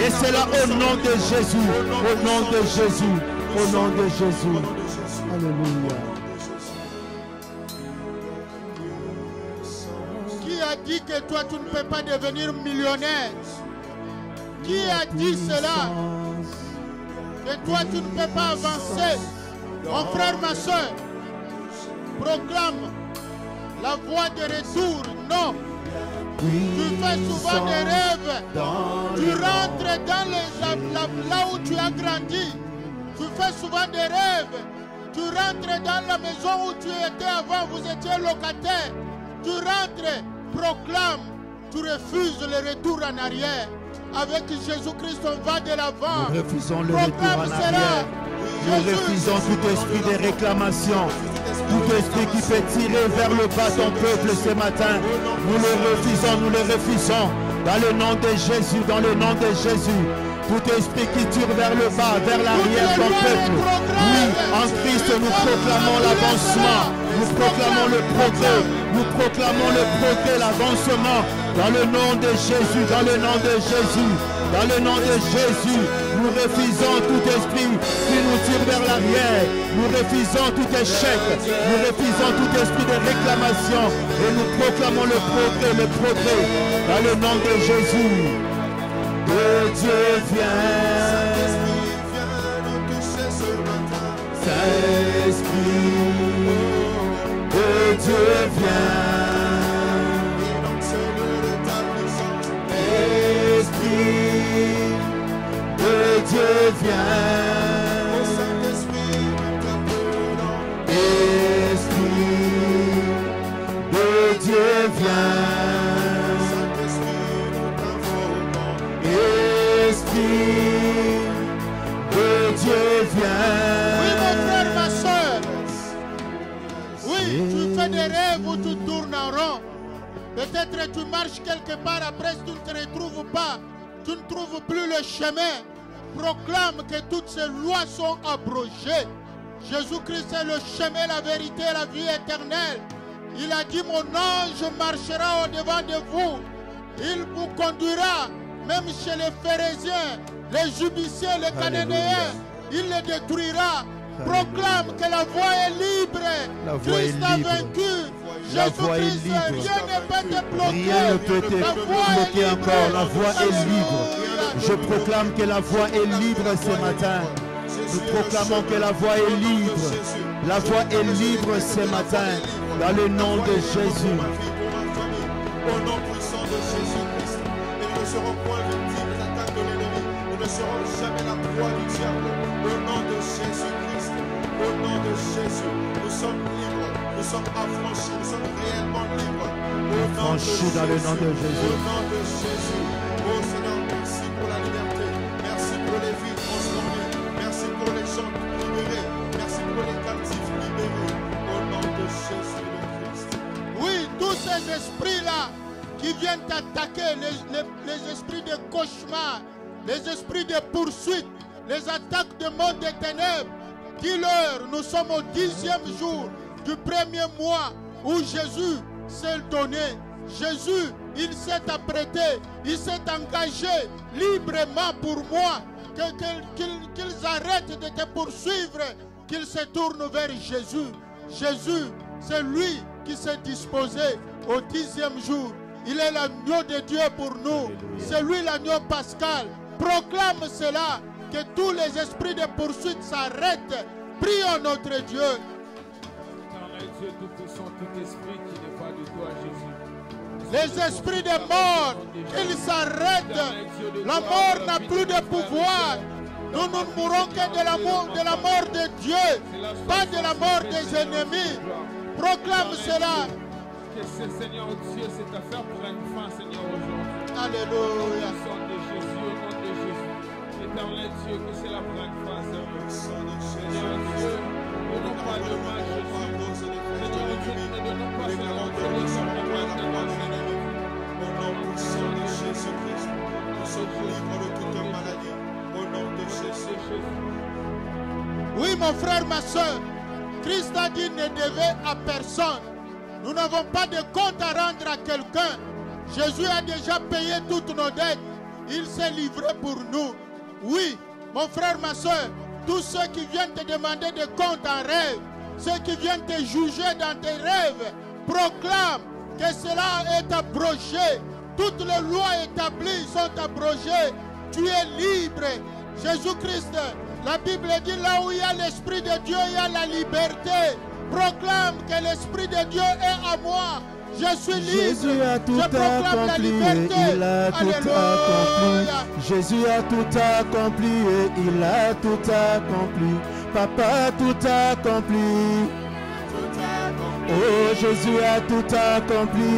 Et c'est là au nom de Jésus. Au nom de Jésus. Au nom de Jésus. Alléluia. Qui a dit que toi tu ne peux pas devenir millionnaire? Qui a dit cela? Que toi tu ne peux pas avancer? Mon frère, ma soeur, proclame la voie de retour. Non. Tu fais souvent des rêves. Tu rentres dans là où tu as grandi. Tu fais souvent des rêves. Tu rentres dans la maison où tu étais avant. Vous étiez locataire. Tu rentres, proclame, tu refuses le retour en arrière. Avec Jésus-Christ, on va de l'avant. Nous refusons le retour en arrière. Nous refusons tout esprit de réclamation. Tout esprit qui fait tirer vers le bas ton peuple ce matin. Nous le refusons, nous le refusons. Dans le nom de Jésus, dans le nom de Jésus. Tout esprit qui tire vers le bas, vers l'arrière ton peuple. Oui, en Christ, nous proclamons l'avancement. Nous proclamons le progrès. Nous proclamons le progrès, l'avancement. Dans le nom de Jésus, dans le nom de Jésus. Dans le nom de Jésus, nous refusons tout esprit qui nous tire vers l'arrière. Nous refusons tout échec. Nous refusons tout esprit de réclamation. Et nous proclamons le progrès, le progrès. Dans le nom de Jésus. Que Dieu vienne. Saint-Esprit. Que Dieu vienne. Que Dieu vienne, Saint-Esprit, Esprit de Dieu vienne, Esprit de Dieu vienne. Oui, mon frère, ma soeur. Oui, tu fais des rêves où tu tournes en rond. Peut-être tu marches quelque part, après tu ne te retrouves pas. Tu ne trouves plus le chemin. Proclame que toutes ces lois sont abrogées. Jésus-Christ est le chemin, la vérité, la vie éternelle. Il a dit, mon ange marchera au-devant de vous. Il vous conduira, même chez les Phérésiens, les Jubiciens, les Cananéens. Il les détruira. Proclame que la voie est libre. Christ a vaincu. La voie est libre. Rien ne peut te bloquer. Rien ne peut te bloquer encore. La voie est libre. Je proclame que la voie est libre ce matin. Nous proclamons que la voie est libre. La voie est libre ce matin. Dans le nom de Jésus. Au nom puissant de Jésus-Christ. Et nous ne serons point victimes des attaques de l'ennemi. Nous ne serons jamais la proie du diable. Au nom de Jésus-Christ. Au nom de Jésus. Nous sommes libres. Nous sommes affranchis. Nous sommes réellement libres. Affranchis dans le nom de Jésus. Au nom de Jésus. Oh Seigneur, merci pour la liberté. Merci pour les vies transformées. Merci pour les gens libérés. Merci pour les captifs libérés. Au nom de Jésus le Christ. Oui, tous ces esprits-là qui viennent t'attaquer, les esprits de cauchemar, les esprits de poursuite, les attaques de monde des ténèbres, dis-leur, nous sommes au 10e jour du premier mois où Jésus s'est donné. Jésus, il s'est apprêté, il s'est engagé librement pour moi, qu'ils arrêtent de te poursuivre, qu'ils se tournent vers Jésus. Jésus, c'est lui qui s'est disposé au 10e jour. Il est l'agneau de Dieu pour nous. C'est lui l'agneau pascal. Proclame cela, que tous les esprits de poursuite s'arrêtent. Prions notre Dieu. Éternel Dieu tout-puissant, tout esprit qui n'est pas de toi, Jésus. Les esprits de mort, qu'ils s'arrêtent. La mort n'a plus de pouvoir. Nous ne mourrons que de la mort de Dieu, pas de la mort des ennemis. Proclame cela. Que ce Seigneur Dieu, cette affaire prenne fin, Seigneur, aujourd'hui. Alléluia. Au nom de Jésus, au nom de Jésus. Éternel Dieu, que cela prenne fin, Seigneur. Seigneur Dieu, ne donne pas de mal, Jésus. Seigneur Dieu, ne donne pas seulement de l'ennemi. Au nom puissant de Jésus-Christ, nous sommes libres de toute maladie. Au nom de Jésus. Oui, mon frère, ma soeur, Christ a dit ne devez à personne. Nous n'avons pas de compte à rendre à quelqu'un. Jésus a déjà payé toutes nos dettes. Il s'est livré pour nous. Oui, mon frère, ma soeur, tous ceux qui viennent te demander des comptes en rêve, ceux qui viennent te juger dans tes rêves, proclame que cela est abrogé. Toutes les lois établies sont abrogées. Tu es libre. Jésus-Christ, la Bible dit là où il y a l'Esprit de Dieu, il y a la liberté. Proclame que l'Esprit de Dieu est à moi. Je suis libre. Jésus a tout Je proclame la accompli, liberté. il a tout accompli. Jésus a tout accompli et il a tout accompli. Papa a tout accompli. Oh, Jésus a tout accompli.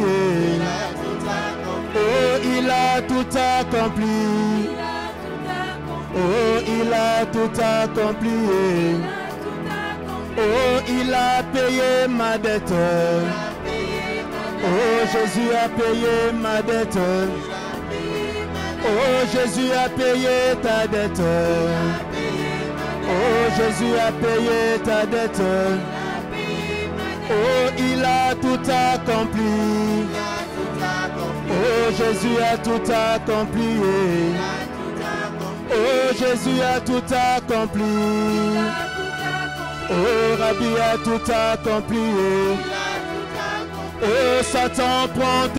Oh, il a tout accompli. Oh, il a tout accompli. Oh, il a payé ma dette. Oh, Jésus a payé ma dette. Oh, Jésus a payé ta dette. Oh, Jésus a payé ta dette. Oh, il a tout accompli. Oh, Jésus a tout accompli. Oh, Jésus a tout accompli. Oh, Rabbi a tout accompli. Oh, Satan prend